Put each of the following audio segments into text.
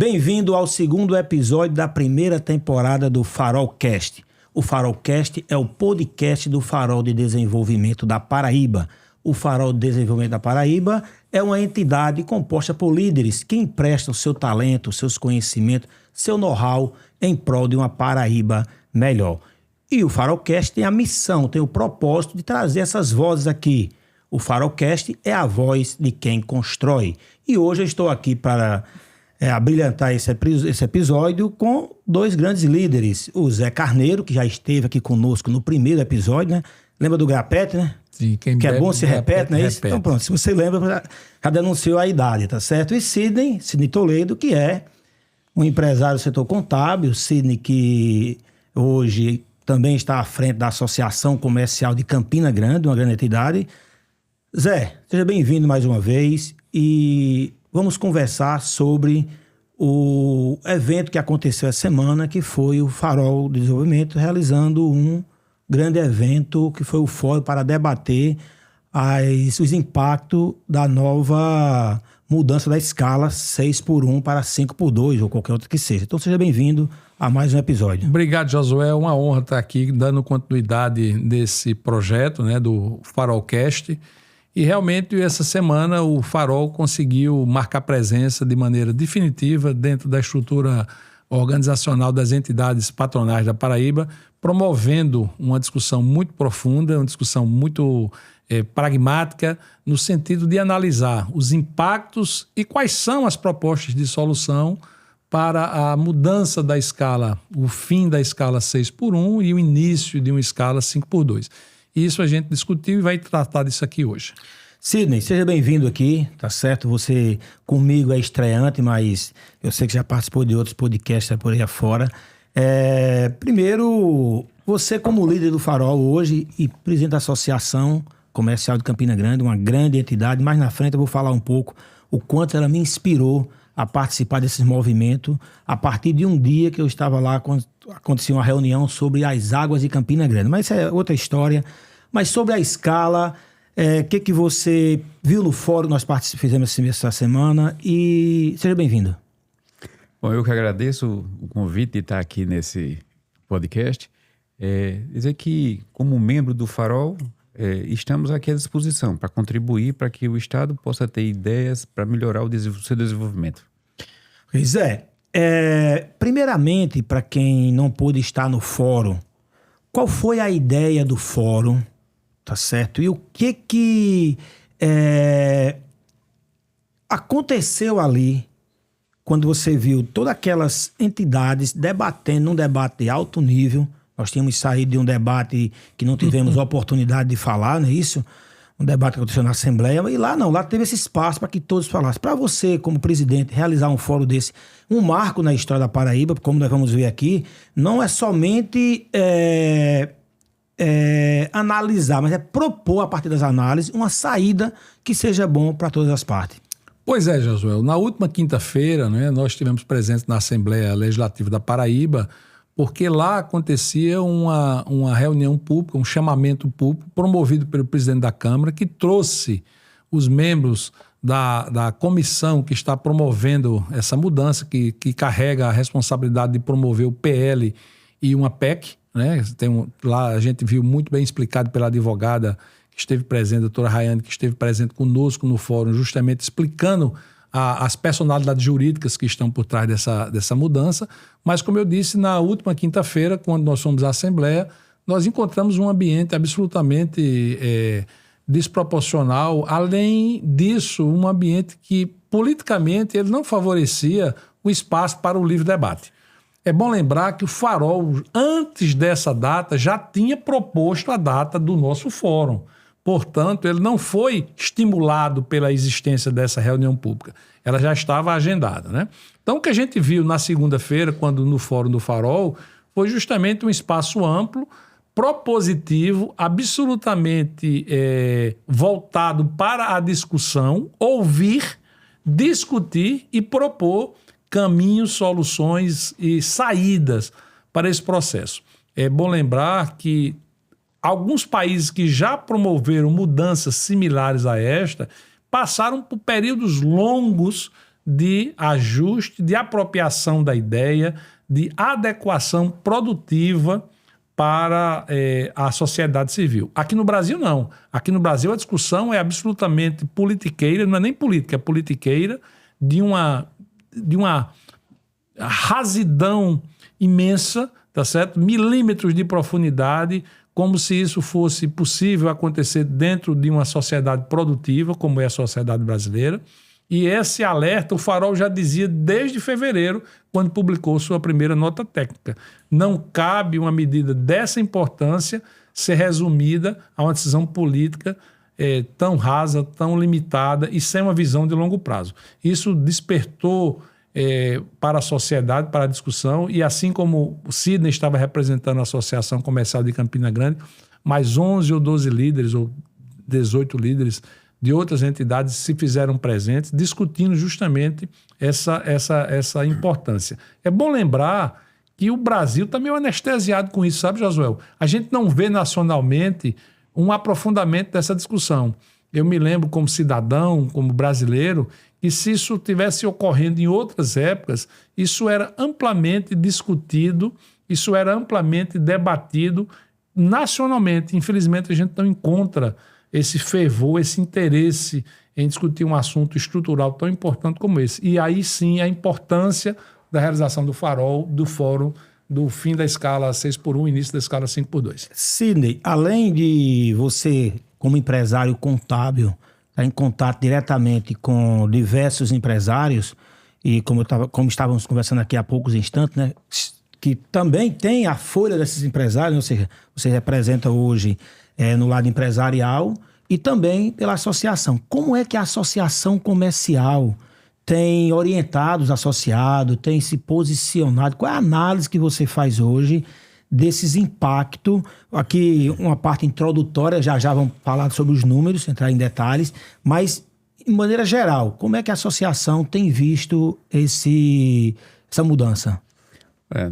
Bem-vindo ao segundo episódio da primeira temporada do Farolcast. O Farolcast é o podcast do Farol de Desenvolvimento da Paraíba. O Farol de Desenvolvimento da Paraíba é uma entidade composta por líderes que emprestam seu talento, seus conhecimentos, seu know-how em prol de uma Paraíba melhor. E o Farolcast tem a missão, tem o propósito de trazer essas vozes aqui. O Farolcast é a voz de quem constrói. E hoje eu estou aqui para abrilhantar esse episódio com dois grandes líderes. O Zé Carneiro, que já esteve aqui conosco no primeiro episódio, né? Lembra do Grapete, né? Sim, quem que é bom se repete, não é isso? Repete. Então pronto, se você lembra, já denunciou a idade, tá certo? E Sidney Toledo, que é um empresário do setor contábil. Sidney, que hoje também está à frente da Associação Comercial de Campina Grande, uma grande entidade. Zé, seja bem-vindo mais uma vez e vamos conversar sobre o evento que aconteceu essa semana, que foi o Farol de Desenvolvimento, realizando um grande evento, que foi o Fórum para debater os impactos da nova mudança da escala 6x1 para 5x2, ou qualquer outra que seja. Então seja bem-vindo a mais um episódio. Obrigado, Josué. É uma honra estar aqui dando continuidade desse projeto, né, do Farolcast. E realmente essa semana o Farol conseguiu marcar presença de maneira definitiva dentro da estrutura organizacional das entidades patronais da Paraíba, promovendo uma discussão muito profunda, uma discussão muito pragmática, no sentido de analisar os impactos e quais são as propostas de solução para a mudança da escala, o fim da escala 6x1 e o início de uma escala 5x2. Isso a gente discutiu e vai tratar disso aqui hoje. Sidney, seja bem-vindo aqui, tá certo? Você comigo é estreante, mas eu sei que já participou de outros podcasts por aí afora. Primeiro, você como líder do Farol hoje e presidente da Associação Comercial de Campina Grande, uma grande entidade, mais na frente eu vou falar um pouco o quanto ela me inspirou a participar desses movimentos a partir de um dia que eu estava lá quando acontecia uma reunião sobre as águas de Campina Grande. Mas isso é outra história. Mas sobre a escala, que você viu no fórum, nós fizemos essa semana, e seja bem-vindo. Bom, eu que agradeço o convite de estar aqui nesse podcast. Dizer que, como membro do Farol, estamos aqui à disposição para contribuir para que o Estado possa ter ideias para melhorar o seu desenvolvimento. Pois é. Primeiramente, para quem não pôde estar no fórum, qual foi a ideia do fórum, tá certo? E o que aconteceu ali quando você viu todas aquelas entidades debatendo num debate de alto nível? Nós tínhamos saído de um debate que não tivemos oportunidade de falar, não é isso? Um debate que aconteceu na Assembleia, e lá teve esse espaço para que todos falassem. Para você, como presidente, realizar um fórum desse, um marco na história da Paraíba, como nós vamos ver aqui, não é somente analisar, mas é propor, a partir das análises, uma saída que seja bom para todas as partes. Pois é, Josué. Na última quinta-feira, né, nós estivemos presentes na Assembleia Legislativa da Paraíba, porque lá acontecia uma reunião pública, um chamamento público promovido pelo presidente da Câmara, que trouxe os membros da comissão que está promovendo essa mudança, que carrega a responsabilidade de promover o PL e uma PEC. Né? Lá a gente viu muito bem explicado pela advogada que esteve presente, a doutora Rayane, que esteve presente conosco no fórum, justamente explicando as personalidades jurídicas que estão por trás dessa mudança. Mas, como eu disse, na última quinta-feira, quando nós fomos à Assembleia, nós encontramos um ambiente absolutamente desproporcional. Além disso, um ambiente que, politicamente, ele não favorecia o espaço para o livre debate. É bom lembrar que o Farol, antes dessa data, já tinha proposto a data do nosso fórum. Portanto, ele não foi estimulado pela existência dessa reunião pública. Ela já estava agendada, né? Então, o que a gente viu na segunda-feira, quando no Fórum do Farol, foi justamente um espaço amplo, propositivo, absolutamente voltado para a discussão, ouvir, discutir e propor caminhos, soluções e saídas para esse processo. É bom lembrar que alguns países que já promoveram mudanças similares a esta passaram por períodos longos de ajuste, de apropriação da ideia, de adequação produtiva para a sociedade civil. Aqui no Brasil, não. Aqui no Brasil, a discussão é absolutamente politiqueira, não é nem política, é politiqueira, de uma rasidão imensa, tá certo? Milímetros de profundidade, como se isso fosse possível acontecer dentro de uma sociedade produtiva, como é a sociedade brasileira. E esse alerta, o Farol já dizia desde fevereiro, quando publicou sua primeira nota técnica. Não cabe uma medida dessa importância ser resumida a uma decisão política tão rasa, tão limitada e sem uma visão de longo prazo. Isso despertou para a sociedade, para a discussão, e assim como o Sidney estava representando a Associação Comercial de Campina Grande, mais 11 ou 12 líderes, ou 18 líderes de outras entidades se fizeram presentes, discutindo justamente essa importância. É bom lembrar que o Brasil está meio anestesiado com isso, sabe, Josué? A gente não vê nacionalmente um aprofundamento dessa discussão. Eu me lembro como cidadão, como brasileiro, que se isso tivesse ocorrendo em outras épocas, isso era amplamente discutido, isso era amplamente debatido nacionalmente. Infelizmente, a gente não encontra esse fervor, esse interesse em discutir um assunto estrutural tão importante como esse. E aí sim a importância da realização do Farol, do Fórum, do fim da escala 6x1, início da escala 5x2. Sidney, além de você, como empresário contábil, estar em contato diretamente com diversos empresários, e como estávamos conversando aqui há poucos instantes, né, que também tem a folha desses empresários, ou seja, você representa hoje no lado empresarial e também pela associação. Como é que a associação comercial tem orientado os associados, tem se posicionado? Qual é a análise que você faz hoje desses impactos? Aqui uma parte introdutória, já vamos falar sobre os números, entrar em detalhes, mas de maneira geral, como é que a associação tem visto essa mudança?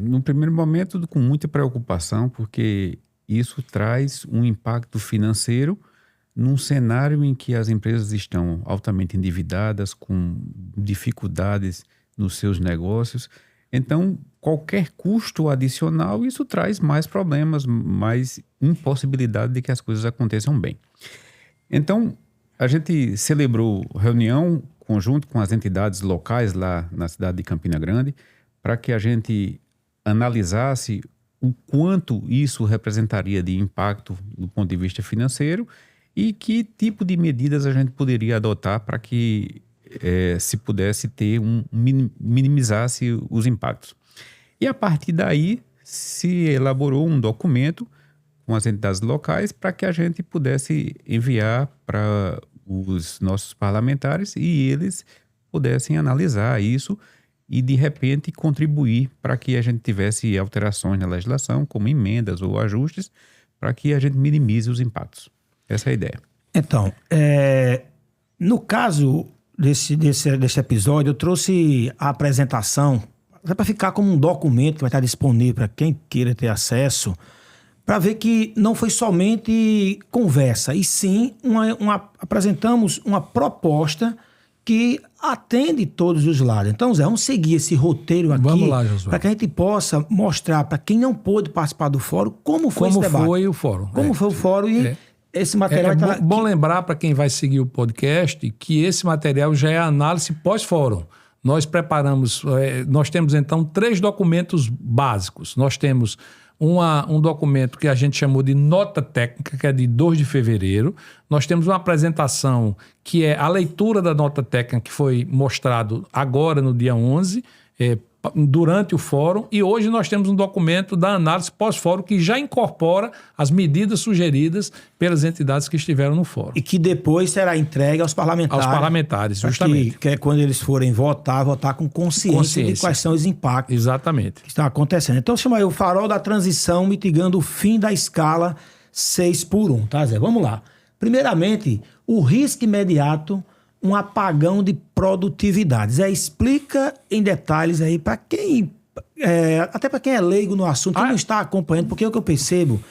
No primeiro momento, com muita preocupação, porque isso traz um impacto financeiro num cenário em que as empresas estão altamente endividadas, com dificuldades nos seus negócios. Então, qualquer custo adicional, isso traz mais problemas, mais impossibilidade de que as coisas aconteçam bem. Então, a gente celebrou reunião conjunto com as entidades locais lá na cidade de Campina Grande para que a gente analisasse o quanto isso representaria de impacto do ponto de vista financeiro e que tipo de medidas a gente poderia adotar para que se pudesse ter minimizasse os impactos. E a partir daí se elaborou um documento com as entidades locais para que a gente pudesse enviar para os nossos parlamentares e eles pudessem analisar isso e, de repente, contribuir para que a gente tivesse alterações na legislação, como emendas ou ajustes, para que a gente minimize os impactos. Essa é a ideia. Então, no caso desse episódio, eu trouxe a apresentação para ficar como um documento que vai estar disponível para quem queira ter acesso, para ver que não foi somente conversa, e sim apresentamos uma proposta que atende todos os lados. Então, Zé, vamos seguir esse roteiro aqui. Vamos lá, Josué. Para que a gente possa mostrar para quem não pôde participar do fórum como foi esse debate. Como foi o fórum. Como foi o fórum e esse material... bom lembrar para quem vai seguir o podcast que esse material já é a análise pós-fórum. Nós preparamos, nós temos então 3 documentos básicos. Nós temos um documento que a gente chamou de nota técnica, que é de 2 de fevereiro. Nós temos uma apresentação que é a leitura da nota técnica, que foi mostrado agora no dia 11, durante o fórum, e hoje nós temos um documento da análise pós-fórum que já incorpora as medidas sugeridas pelas entidades que estiveram no fórum. E que depois será entregue aos parlamentares. Aos parlamentares, justamente. Que é quando eles forem votar com consciência de quais são os impactos. Exatamente. Que estão acontecendo. Então, chama aí o Farol da Transição mitigando o fim da escala 6x1, tá, Zé? Vamos lá. Primeiramente, o risco imediato, um apagão de produtividade. Zé, explica em detalhes aí para quem, até para quem é leigo no assunto, que não está acompanhando, porque o que eu percebo,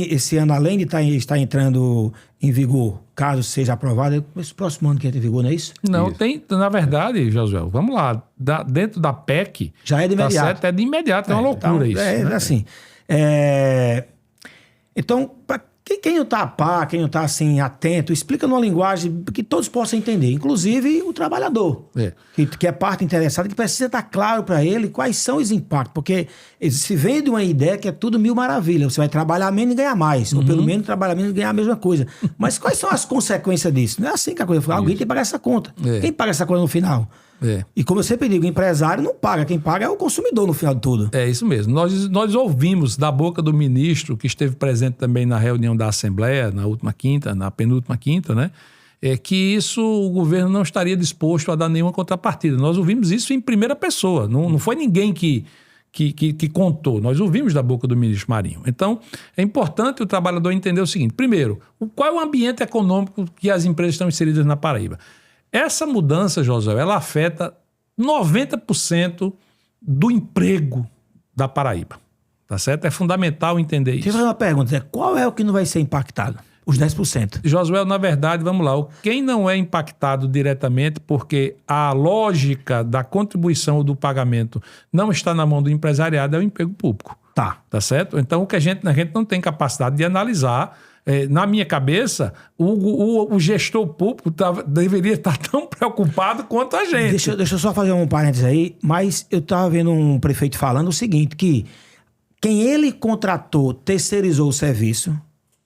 esse ano, além de estar entrando em vigor, caso seja aprovado, esse próximo ano que entra em vigor, não é isso? Não, Isso. tem, na verdade, Josué, vamos lá, dentro da PEC... Já é de imediato. Tá certo, é de imediato, é uma loucura isso. Né? Assim. Então, para quem não está a par, quem não está assim, atento, explica numa linguagem que todos possam entender, inclusive o trabalhador, que é parte interessada, que precisa estar claro para ele quais são os impactos, porque se vende uma ideia que é tudo mil maravilhas, você vai trabalhar menos e ganhar mais, ou pelo menos trabalhar menos e ganhar a mesma coisa. Mas quais são as consequências disso? Não é assim que a coisa foi. Alguém tem que pagar essa conta. Quem paga essa conta no final? E como eu sempre digo, o empresário não paga, quem paga é o consumidor no final de tudo. É isso mesmo. Nós ouvimos da boca do ministro, que esteve presente também na reunião da Assembleia, na penúltima quinta, né? Que isso o governo não estaria disposto a dar nenhuma contrapartida. Nós ouvimos isso em primeira pessoa, não foi ninguém que contou. Nós ouvimos da boca do ministro Marinho. Então, é importante o trabalhador entender o seguinte. Primeiro, qual é o ambiente econômico que as empresas estão inseridas na Paraíba? Essa mudança, Josué, ela afeta 90% do emprego da Paraíba. Tá certo? É fundamental entender isso. Deixa eu fazer uma pergunta. Qual é o que não vai ser impactado? Os 10%. Josué, na verdade, vamos lá. Quem não é impactado diretamente, porque a lógica da contribuição do pagamento não está na mão do empresariado, é o emprego público. Tá certo? Então, a gente não tem capacidade de analisar. Na minha cabeça, o gestor público deveria estar tão preocupado quanto a gente. Deixa eu só fazer um parênteses aí, mas eu estava vendo um prefeito falando o seguinte, que quem ele contratou, terceirizou o serviço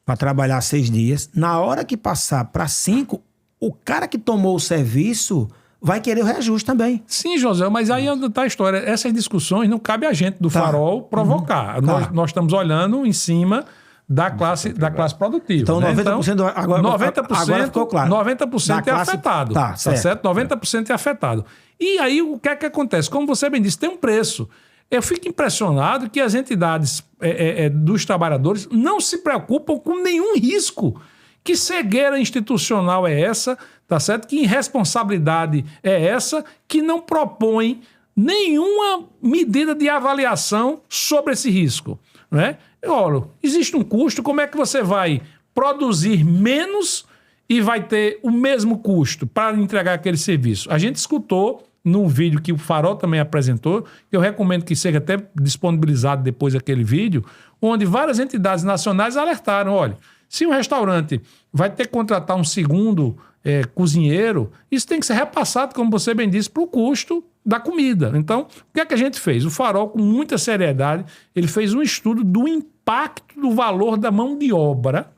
para trabalhar 6 dias, na hora que passar para 5, o cara que tomou o serviço vai querer o reajuste também. Sim, José, mas aí está a história. Essas discussões não cabe a gente do Farol provocar. Nós estamos olhando em cima da classe produtiva. Então, 90% né? agora ficou claro. 90% é afetado. Tá certo? 90% é afetado. E aí, o que é que acontece? Como você bem disse, tem um preço. Eu fico impressionado que as entidades dos trabalhadores não se preocupam com nenhum risco. Que cegueira institucional é essa, tá certo? Que irresponsabilidade é essa que não propõe nenhuma medida de avaliação sobre esse risco, né? Olha, existe um custo, como é que você vai produzir menos e vai ter o mesmo custo para entregar aquele serviço? A gente escutou num vídeo que o Farol também apresentou, que eu recomendo que seja até disponibilizado depois aquele vídeo, onde várias entidades nacionais alertaram, olha, se um restaurante vai ter que contratar um segundo cozinheiro, isso tem que ser repassado, como você bem disse, para o custo da comida. Então, o que é que a gente fez? O Farol, com muita seriedade, ele fez um estudo do impacto do valor da mão de obra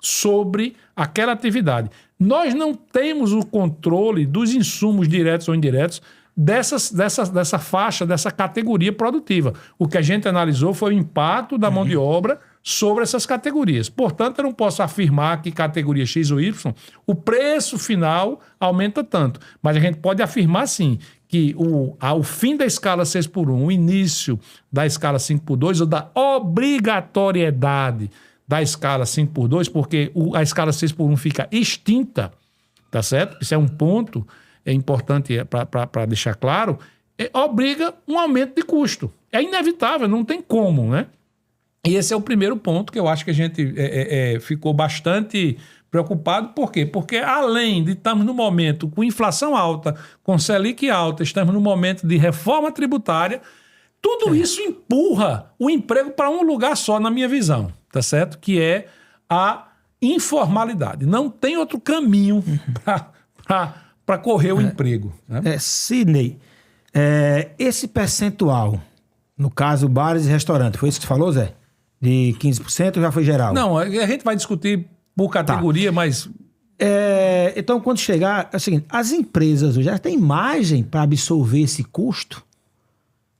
sobre aquela atividade. Nós não temos o controle dos insumos diretos ou indiretos dessa faixa, dessa categoria produtiva. O que a gente analisou foi o impacto da mão de obra sobre essas categorias. Portanto, eu não posso afirmar que categoria X ou Y, o preço final aumenta tanto. Mas a gente pode afirmar, sim, que o fim da escala 6x1, o início da escala 5x2 ou da obrigatoriedade da escala 5x2, porque a escala 6x1 fica extinta, tá certo? Isso é um ponto importante para deixar claro, obriga um aumento de custo. É inevitável, não tem como, né? E esse é o primeiro ponto que eu acho que a gente ficou bastante preocupado. Por quê? Porque além de estarmos no momento com inflação alta, com Selic alta, estamos no momento de reforma tributária, tudo isso empurra o emprego para um lugar só, na minha visão, tá certo? Que é a informalidade. Não tem outro caminho para correr o emprego. Né? Sidney, esse percentual, no caso bares e restaurantes, foi isso que você falou, Zé? De 15% ou já foi geral? Não, a gente vai discutir por categoria, mas... Então, quando chegar... É o seguinte, as empresas já têm margem para absorver esse custo?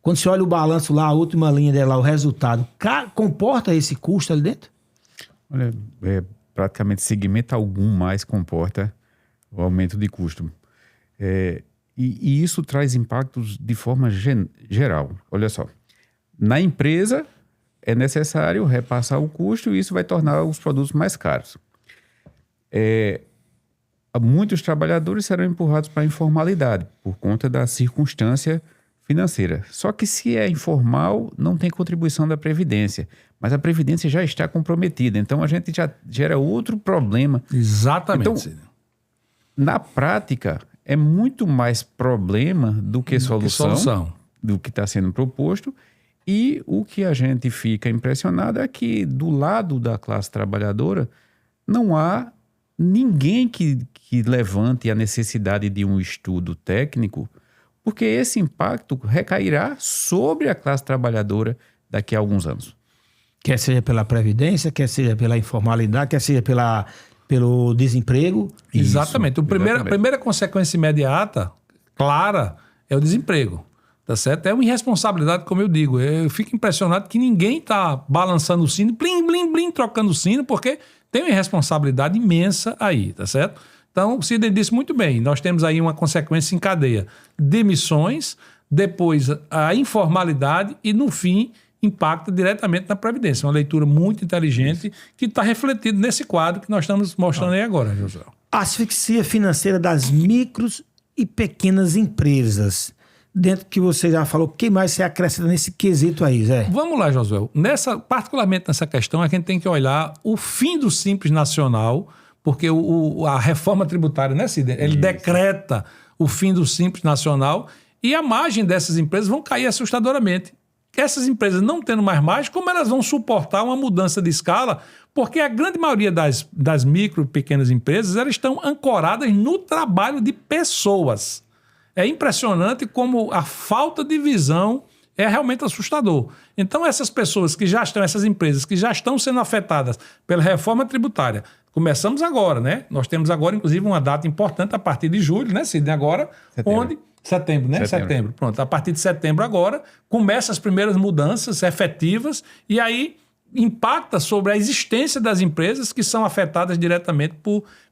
Quando você olha o balanço lá, a última linha dela, o resultado, comporta esse custo ali dentro? Olha, praticamente segmento algum mais comporta o aumento de custo. E isso traz impactos de forma geral. Olha só, na empresa é necessário repassar o custo e isso vai tornar os produtos mais caros. Muitos trabalhadores serão empurrados para a informalidade por conta da circunstância financeira. Só que se é informal, não tem contribuição da Previdência. Mas a Previdência já está comprometida. Então, a gente já gera outro problema. Exatamente. Então, na prática, é muito mais problema do que solução. Do que está sendo proposto. E o que a gente fica impressionado é que, do lado da classe trabalhadora, não há ninguém que levante a necessidade de um estudo técnico, porque esse impacto recairá sobre a classe trabalhadora daqui a alguns anos. Quer seja pela Previdência, quer seja pela informalidade, quer seja pelo desemprego. Exatamente. Isso, A primeira consequência imediata, clara, é o desemprego. Tá certo? É uma irresponsabilidade, como eu digo. Eu fico impressionado que ninguém está balançando o sino, blim, blim, blim, trocando o sino, porque tem uma irresponsabilidade imensa aí, tá certo? Então, o Sidney disse muito bem, nós temos aí uma consequência em cadeia. Demissões, depois a informalidade e, no fim, impacta diretamente na Previdência. Uma leitura muito inteligente que está refletido nesse quadro que nós estamos mostrando aí agora, Josué. Asfixia financeira das micros e pequenas empresas. Dentro que você já falou, o que mais você acrescenta nesse quesito aí, Zé? Vamos lá, Josué. Particularmente nessa questão, a gente tem que olhar o fim do Simples Nacional, porque a reforma tributária, né, Sidney? Ele decreta o fim do Simples Nacional e a margem dessas empresas vão cair assustadoramente. Essas empresas não tendo mais margem, como elas vão suportar uma mudança de escala? Porque a grande maioria das micro e pequenas empresas, elas estão ancoradas no trabalho de pessoas. É impressionante como a falta de visão é realmente assustador. Então, essas empresas que já estão sendo afetadas pela reforma tributária, começamos agora, né? Nós temos agora, inclusive, uma data importante a partir de julho, né, Sidney? Agora, Setembro, né? Setembro. Pronto. A partir de setembro agora, começam as primeiras mudanças efetivas e aí impacta sobre a existência das empresas que são afetadas diretamente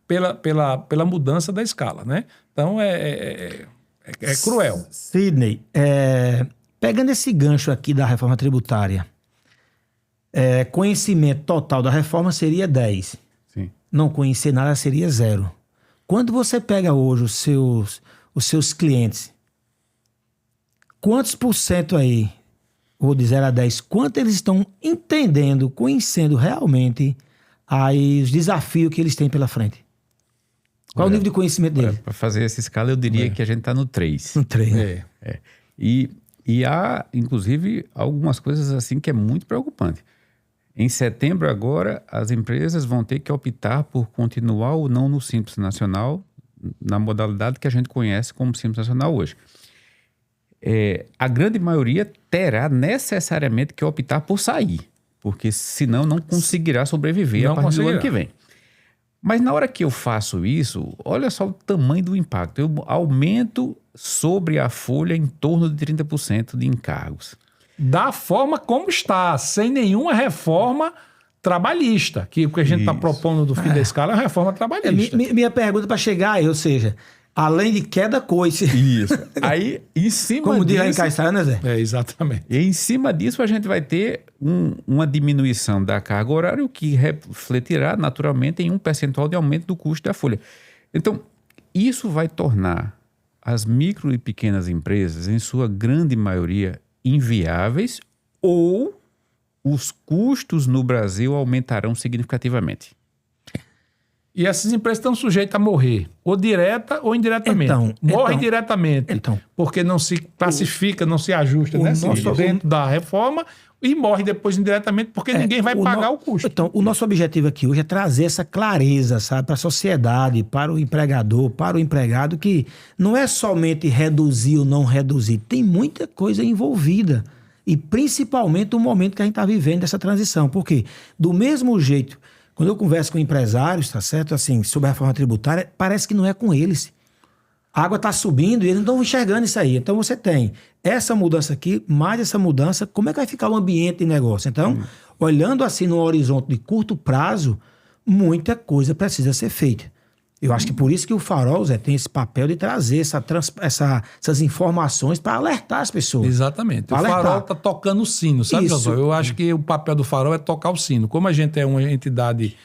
pela mudança da escala, né? Então, é cruel. Sidney, pegando esse gancho aqui da reforma tributária, conhecimento total da reforma seria 10. Sim. Não conhecer nada seria 0. Quando você pega hoje os seus clientes, quantos por cento aí, vou de 0 a 10, quanto eles estão entendendo, conhecendo realmente aí os desafios que eles têm pela frente? Qual o nível de conhecimento dele? Para fazer essa escala, eu diria que a gente está no 3. No 3, né? E há, inclusive, algumas coisas assim que é muito preocupante. Em setembro agora, as empresas vão ter que optar por continuar ou não no Simples Nacional, na modalidade que a gente conhece como Simples Nacional hoje. A grande maioria terá necessariamente que optar por sair, porque senão não conseguirá sobreviver a partir do ano que vem. Mas na hora que eu faço isso, olha só o tamanho do impacto. Eu aumento sobre a folha em torno de 30% de encargos. Da forma como está, sem nenhuma reforma trabalhista, que o que a gente está propondo do fim da escala é uma reforma trabalhista. Minha pergunta para chegar aí, ou seja, além de queda coice. Isso. Aí, em cima como diz lá em disso... Caiçara, né, Zé? Exatamente. E em cima disso, a gente vai ter uma diminuição da carga horária, o que refletirá naturalmente em um percentual de aumento do custo da folha. Então, isso vai tornar as micro e pequenas empresas, em sua grande maioria, inviáveis ou os custos no Brasil aumentarão significativamente. E essas empresas estão sujeitas a morrer, ou direta ou indiretamente. Morre diretamente, porque não se classifica, não se ajusta dentro da reforma, e morre depois indiretamente, porque ninguém vai pagar o custo. Então, o nosso objetivo aqui hoje é trazer essa clareza, sabe, para a sociedade, para o empregador, para o empregado, que não é somente reduzir ou não reduzir, tem muita coisa envolvida. E principalmente o momento que a gente está vivendo dessa transição. Porque, do mesmo jeito, quando eu converso com empresários, tá certo? Assim, sobre a reforma tributária, parece que não é com eles. A água está subindo e eles não estão enxergando isso aí. Então você tem essa mudança aqui, mais essa mudança, como é que vai ficar o ambiente de negócio? Então, olhando assim no horizonte de curto prazo, muita coisa precisa ser feita. Eu acho que por isso que o Farol, Zé, tem esse papel de trazer essas informações para alertar as pessoas. Exatamente. O Farol está tocando o sino, sabe, Josué? Eu acho que o papel do Farol é tocar o sino. Como a gente é uma entidade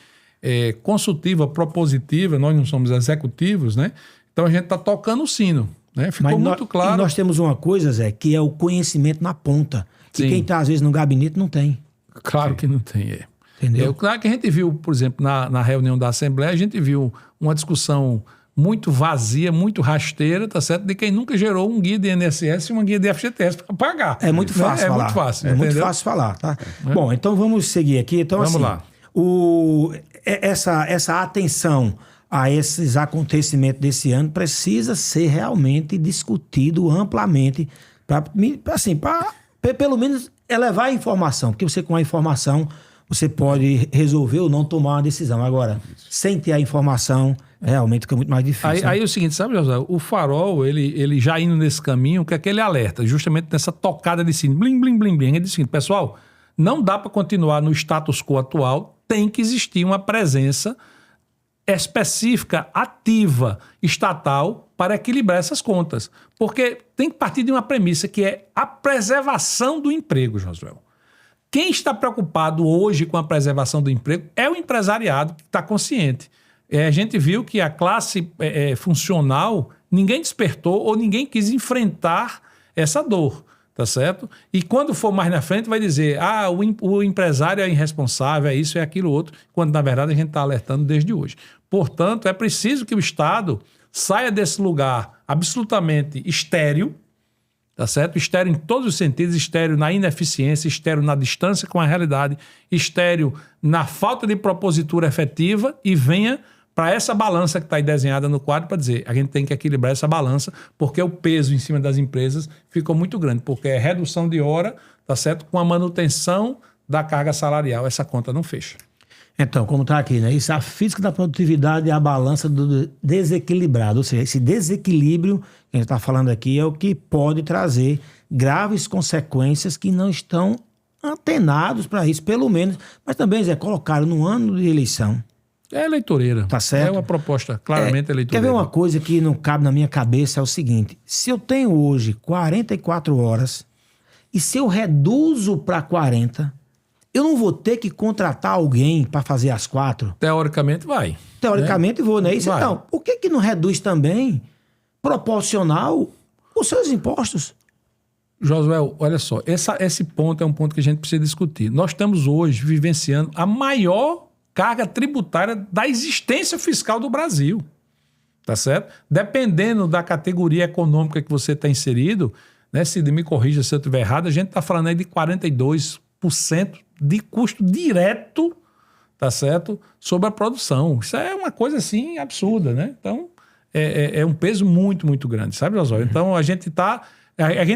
consultiva, propositiva, nós não somos executivos, né? Então a gente está tocando o sino. Né? Ficou muito claro. E nós temos uma coisa, Zé, que é o conhecimento na ponta. Sim. E quem está, às vezes, no gabinete não tem. Claro que não tem, Entendeu? Claro que a gente viu, por exemplo, na reunião da Assembleia, a gente viu uma discussão muito vazia, muito rasteira, tá certo? De quem nunca gerou um guia de INSS e uma guia de FGTS para pagar. É muito fácil falar. É muito fácil, muito entendeu? fácil falar, tá? Bom, então vamos seguir aqui. Então, Vamos assim, lá. Essa atenção a esses acontecimentos desse ano precisa ser realmente discutido amplamente para pelo menos elevar a informação, porque você com a informação você pode resolver ou não tomar uma decisão. Agora, sem ter a informação, realmente fica muito mais difícil. Aí é o seguinte, sabe, José? O Farol, ele já indo nesse caminho, que é aquele alerta, justamente nessa tocada de sino, blim, blim, blim, blim. Ele diz o seguinte, pessoal, não dá para continuar no status quo atual, tem que existir uma presença específica, ativa, estatal, para equilibrar essas contas. Porque tem que partir de uma premissa que é a preservação do emprego, Josué. Quem está preocupado hoje com a preservação do emprego é o empresariado que está consciente. A gente viu que a classe funcional, ninguém despertou ou ninguém quis enfrentar essa dor, tá certo? E quando for mais na frente vai dizer, o empresário é irresponsável, é isso, é aquilo outro, quando na verdade a gente está alertando desde hoje. Portanto, é preciso que o Estado saia desse lugar absolutamente estéril, tá certo? Estéreo em todos os sentidos, estéreo na ineficiência, estéreo na distância com a realidade, estéreo na falta de propositura efetiva e venha para essa balança que está aí desenhada no quadro para dizer, a gente tem que equilibrar essa balança porque o peso em cima das empresas ficou muito grande, porque é redução de hora, tá certo? Com a manutenção da carga salarial, essa conta não fecha. Então, como está aqui, né? Isso, a física da produtividade é a balança do desequilibrado. Ou seja, esse desequilíbrio que a gente está falando aqui é o que pode trazer graves consequências que não estão antenados para isso, pelo menos. Mas também, Zé, colocaram no ano de eleição. É eleitoreira. Tá certo? É uma proposta claramente eleitoreira. Quer ver uma coisa que não cabe na minha cabeça? É o seguinte, se eu tenho hoje 44 horas e se eu reduzo para 40... eu não vou ter que contratar alguém para fazer as 4? Teoricamente vai. Teoricamente vou, né? Isso, então, por que não reduz também proporcional os seus impostos? Josué, olha só, esse ponto é um ponto que a gente precisa discutir. Nós estamos hoje vivenciando a maior carga tributária da existência fiscal do Brasil, tá certo? Dependendo da categoria econômica que você está inserido, né, Cid, me corrija se eu estiver errado, a gente está falando aí de 42% de custo direto, tá certo? Sobre a produção. Isso é uma coisa assim absurda, né? Então, é um peso muito, muito grande, sabe, Osório? Então, a gente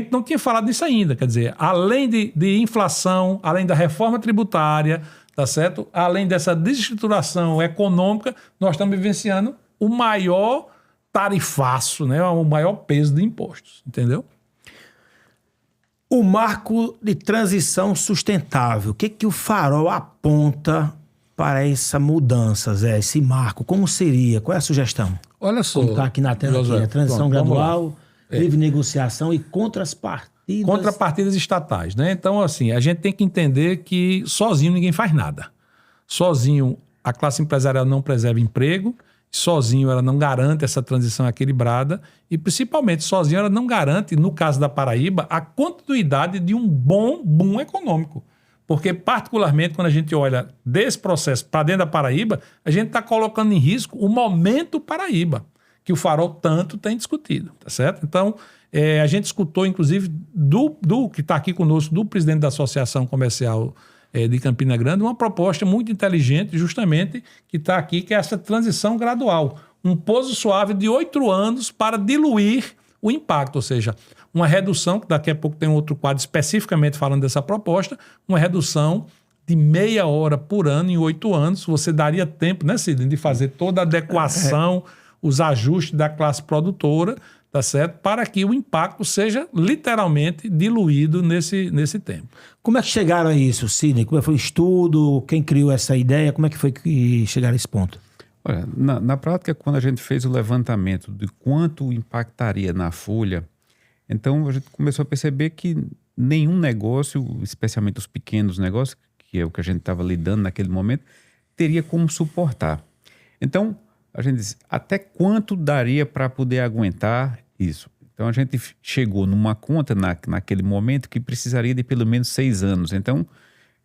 não tinha falado disso ainda, quer dizer, além de inflação, além da reforma tributária, tá certo? Além dessa desestruturação econômica, nós estamos vivenciando o maior tarifaço, né? O maior peso de impostos, entendeu? O marco de transição sustentável, o que o Farol aponta para essa mudança, Zé? Esse marco, como seria? Qual é a sugestão? Olha só. Como está aqui na tela, José, aqui, né? Transição pronto, gradual, livre negociação e contrapartidas. Contrapartidas estatais, né? Então, assim, a gente tem que entender que sozinho ninguém faz nada. Sozinho a classe empresarial não preserva emprego, sozinho ela não garante essa transição equilibrada e, principalmente, sozinho ela não garante, no caso da Paraíba, a continuidade de um bom boom econômico. Porque, particularmente, quando a gente olha desse processo para dentro da Paraíba, a gente está colocando em risco o momento Paraíba, que o Farol tanto tem discutido, tá certo? Então, a gente escutou, inclusive, do que está aqui conosco, do presidente da Associação Comercial de Campina Grande, uma proposta muito inteligente, justamente, que está aqui, que é essa transição gradual. Um pouso suave de 8 anos para diluir o impacto, ou seja, uma redução, que daqui a pouco tem outro quadro especificamente falando dessa proposta, uma redução de meia hora por ano em 8 anos. Você daria tempo, né, Sidney, de fazer toda a adequação, os ajustes da classe produtora, tá certo? Para que o impacto seja literalmente diluído nesse tempo. Como é que chegaram a isso, Sidney? Como foi o estudo? Quem criou essa ideia? Como é que foi que chegaram a esse ponto? Olha, na prática, quando a gente fez o levantamento de quanto impactaria na folha, então a gente começou a perceber que nenhum negócio, especialmente os pequenos negócios, que é o que a gente estava lidando naquele momento, teria como suportar. Então, a gente disse, até quanto daria para poder aguentar isso? Então a gente chegou numa conta naquele momento que precisaria de pelo menos 6 anos. Então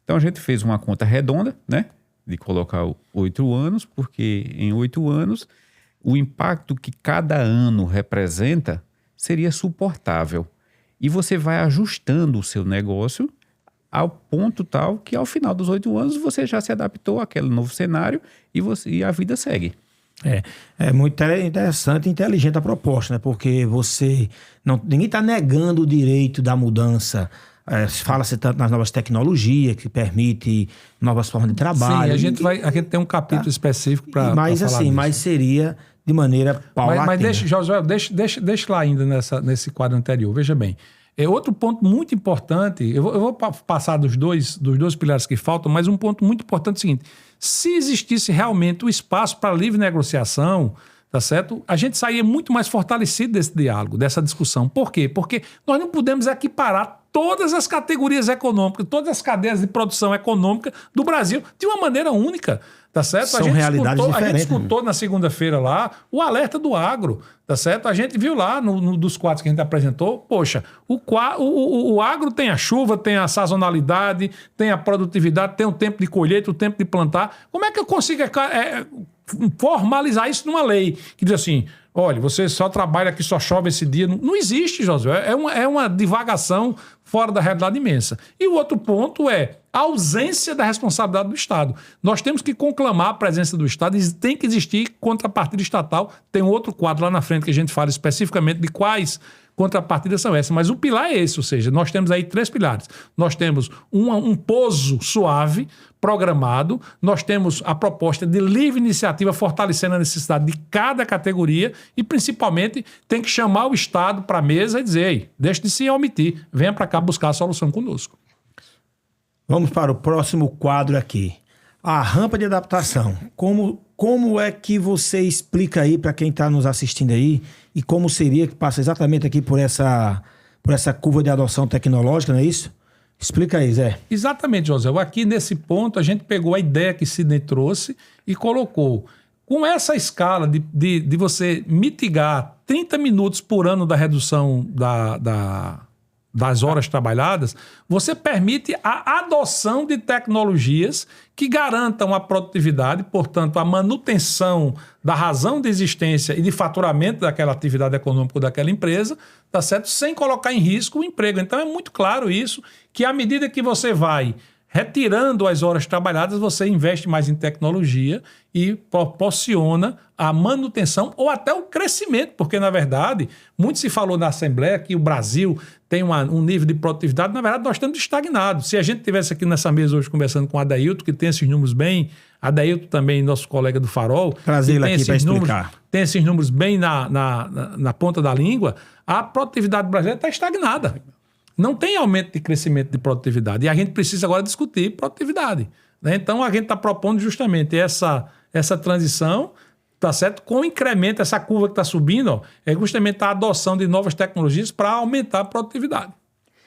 a gente fez uma conta redonda, né? De colocar 8 anos, porque em 8 anos o impacto que cada ano representa seria suportável. E você vai ajustando o seu negócio ao ponto tal que ao final dos 8 anos você já se adaptou àquele novo cenário e a vida segue. É muito interessante e inteligente a proposta, né? Porque ninguém está negando o direito da mudança. Fala-se tanto nas novas tecnologias que permite novas formas de trabalho. Sim, a gente tem um capítulo específico para falar disso. Mas seria de maneira paulatina. Mas deixa, Josué, deixa lá ainda nesse quadro anterior. Veja bem, outro ponto muito importante, eu vou passar dos dois pilares que faltam, mas um ponto muito importante é o seguinte: se existisse realmente o espaço para livre negociação, tá certo? A gente saía muito mais fortalecido desse diálogo, dessa discussão. Por quê? Porque nós não podemos equiparar todas as categorias econômicas, todas as cadeias de produção econômica do Brasil de uma maneira única, tá certo? São realidades diferentes. A gente escutou na segunda-feira lá o alerta do agro, tá certo? A gente viu lá dos quadros que a gente apresentou, poxa, o agro tem a chuva, tem a sazonalidade, tem a produtividade, tem o tempo de colheita, o tempo de plantar. Como é que eu consigo formalizar isso numa lei que diz assim: olha, você só trabalha aqui, só chove esse dia? Não existe, Josué. É uma divagação fora da realidade imensa. E o outro ponto é a ausência da responsabilidade do Estado. Nós temos que conclamar a presença do Estado e tem que existir contrapartida estatal. Tem outro quadro lá na frente que a gente fala especificamente de quais contrapartidas são essas. Mas o pilar é esse, ou seja, nós temos aí 3 pilares. Nós temos um pouso suave, programado, nós temos a proposta de livre iniciativa fortalecendo a necessidade de cada categoria e, principalmente, tem que chamar o Estado para a mesa e dizer: ei, deixe de se omitir, venha para cá buscar a solução conosco. Vamos para o próximo quadro aqui. A rampa de adaptação. Como é que você explica aí para quem está nos assistindo aí e como seria que passa exatamente aqui por essa curva de adoção tecnológica, não é isso? Explica aí, Zé. Exatamente, José. Aqui nesse ponto a gente pegou a ideia que Sidney trouxe e colocou. Com essa escala de você mitigar 30 minutos por ano da redução das horas trabalhadas, você permite a adoção de tecnologias que garantam a produtividade, portanto, a manutenção da razão de existência e de faturamento daquela atividade econômica daquela empresa, tá certo? Sem colocar em risco o emprego. Então é muito claro isso, que à medida que você vai retirando as horas trabalhadas, você investe mais em tecnologia e proporciona a manutenção ou até o crescimento, porque, na verdade, muito se falou na Assembleia que o Brasil tem um nível de produtividade, na verdade, nós estamos estagnados. Se a gente estivesse aqui nessa mesa hoje conversando com o Adailton, que tem esses números bem... Adailton também, nosso colega do Farol... Prazer aqui para explicar. Tem esses números bem na ponta da língua, a produtividade brasileira está estagnada. Não tem aumento de crescimento de produtividade. E a gente precisa agora discutir produtividade, né? Então, a gente está propondo justamente essa transição, tá certo? Com o incremento, essa curva que está subindo, ó, é justamente a adoção de novas tecnologias para aumentar a produtividade.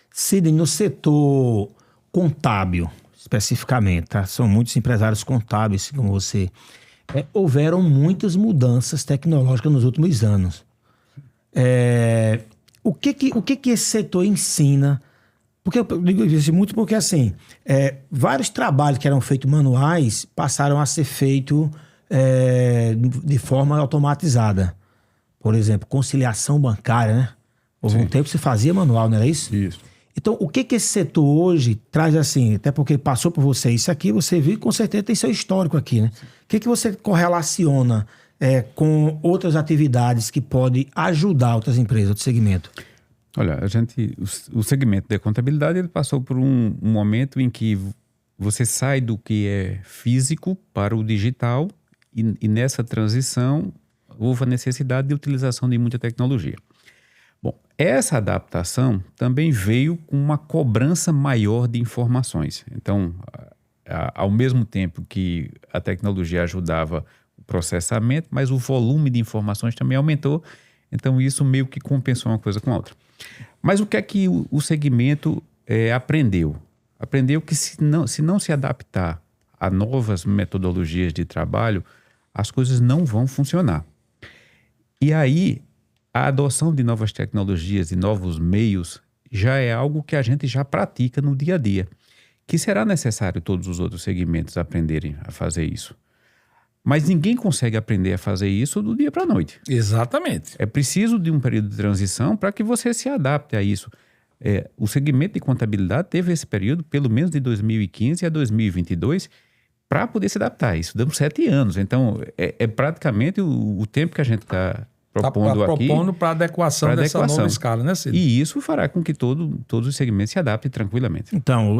Sidney, no setor contábil, especificamente, tá? São muitos empresários contábeis, como você. Houveram muitas mudanças tecnológicas nos últimos anos. O que esse setor ensina? Porque eu digo isso muito porque, assim, vários trabalhos que eram feitos manuais passaram a ser feitos de forma automatizada. Por exemplo, conciliação bancária, né? Houve um tempo que se fazia manual, não era isso? Isso. Então, o que esse setor hoje traz, assim, até porque passou por você isso aqui, você viu, com certeza tem seu histórico aqui, né? O que você correlaciona com outras atividades que podem ajudar outras empresas, outro segmento? Olha, o segmento da contabilidade ele passou por um momento em que você sai do que é físico para o digital e nessa transição houve a necessidade de utilização de muita tecnologia. Bom, essa adaptação também veio com uma cobrança maior de informações. Então, ao mesmo tempo que a tecnologia ajudava o processamento, mas o volume de informações também aumentou. Então, isso meio que compensou uma coisa com a outra. Mas o que é que o segmento aprendeu? Aprendeu que se não se adaptar a novas metodologias de trabalho, as coisas não vão funcionar. E aí, a adoção de novas tecnologias e novos meios já é algo que a gente já pratica no dia a dia, que será necessário todos os outros segmentos aprenderem a fazer isso. Mas ninguém consegue aprender a fazer isso do dia para a noite. Exatamente. É preciso de um período de transição para que você se adapte a isso. O segmento de contabilidade teve esse período, pelo menos de 2015 a 2022, para poder se adaptar a isso. Deu 7 anos. Então, é praticamente o tempo que a gente está propondo aqui. Propondo para adequação dessa nova escala, né, Cid? E isso fará com que todos os segmentos se adaptem tranquilamente. Então,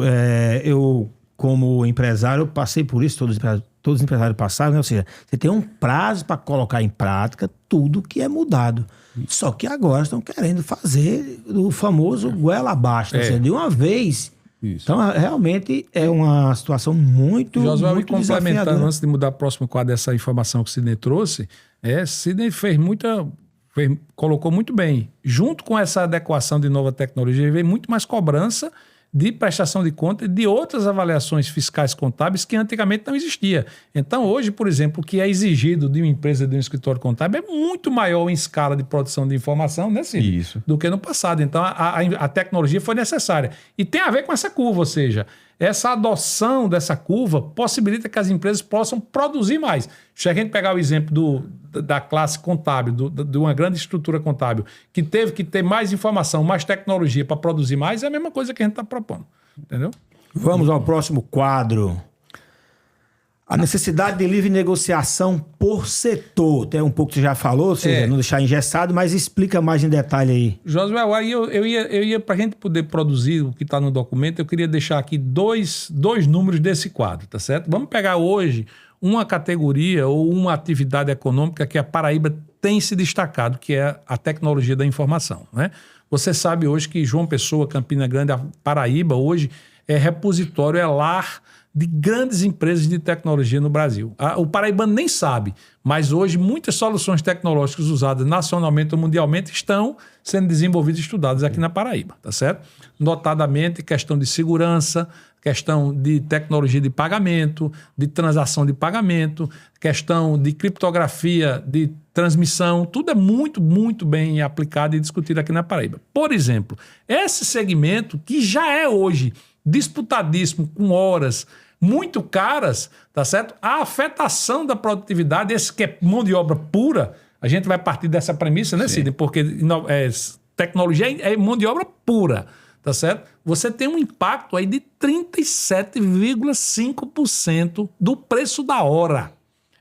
eu, como empresário, eu passei por isso, todos os empresários passaram, né? Ou seja, você tem um prazo para colocar em prática tudo que é mudado. Só que agora estão querendo fazer o famoso goela abaixo, ou seja, de uma vez. Isso. Então, realmente é uma situação muito, Josué, muito complementando, desafiadora. antes de mudar para o próximo quadro dessa informação que o Sidney trouxe, Sidney colocou muito bem. Junto com essa adequação de nova tecnologia, veio muito mais cobrança de prestação de conta e de outras avaliações fiscais contábeis que antigamente não existia. Então, hoje, por exemplo, o que é exigido de uma empresa, de um escritório contábil, é muito maior em escala de produção de informação, né, Cid? Isso. Do que no passado. Então, a tecnologia foi necessária. E tem a ver com essa curva, ou seja, essa adoção dessa curva possibilita que as empresas possam produzir mais. Se a gente pegar o exemplo da classe contábil, de uma grande estrutura contábil, que teve que ter mais informação, mais tecnologia para produzir mais, é a mesma coisa que a gente está propondo. Entendeu? Vamos ao próximo quadro. A necessidade de livre negociação por setor. Tem um pouco que você já falou, ou seja, não deixar engessado, mas explica mais em detalhe aí. Josué, aí eu ia para a gente poder produzir o que está no documento, eu queria deixar aqui dois números desse quadro, tá certo? Vamos pegar hoje uma categoria ou uma atividade econômica que a Paraíba tem se destacado, que é a tecnologia da informação, né? Você sabe hoje que João Pessoa, Campina Grande, a Paraíba hoje é repositório, é lar de grandes empresas de tecnologia no Brasil. O paraibano nem sabe, mas hoje muitas soluções tecnológicas usadas nacionalmente ou mundialmente estão sendo desenvolvidas e estudadas aqui na Paraíba, tá certo? Notadamente questão de segurança, questão de tecnologia de pagamento, de transação de pagamento, questão de criptografia, de transmissão, tudo é muito, muito bem aplicado e discutido aqui na Paraíba. Por exemplo, esse segmento que já é hoje disputadíssimo, com horas muito caras, tá certo? A afetação da produtividade, esse que é mão de obra pura, a gente vai partir dessa premissa, né, Sidney? Porque tecnologia é mão de obra pura, tá certo? Você tem um impacto aí de 37,5% do preço da hora.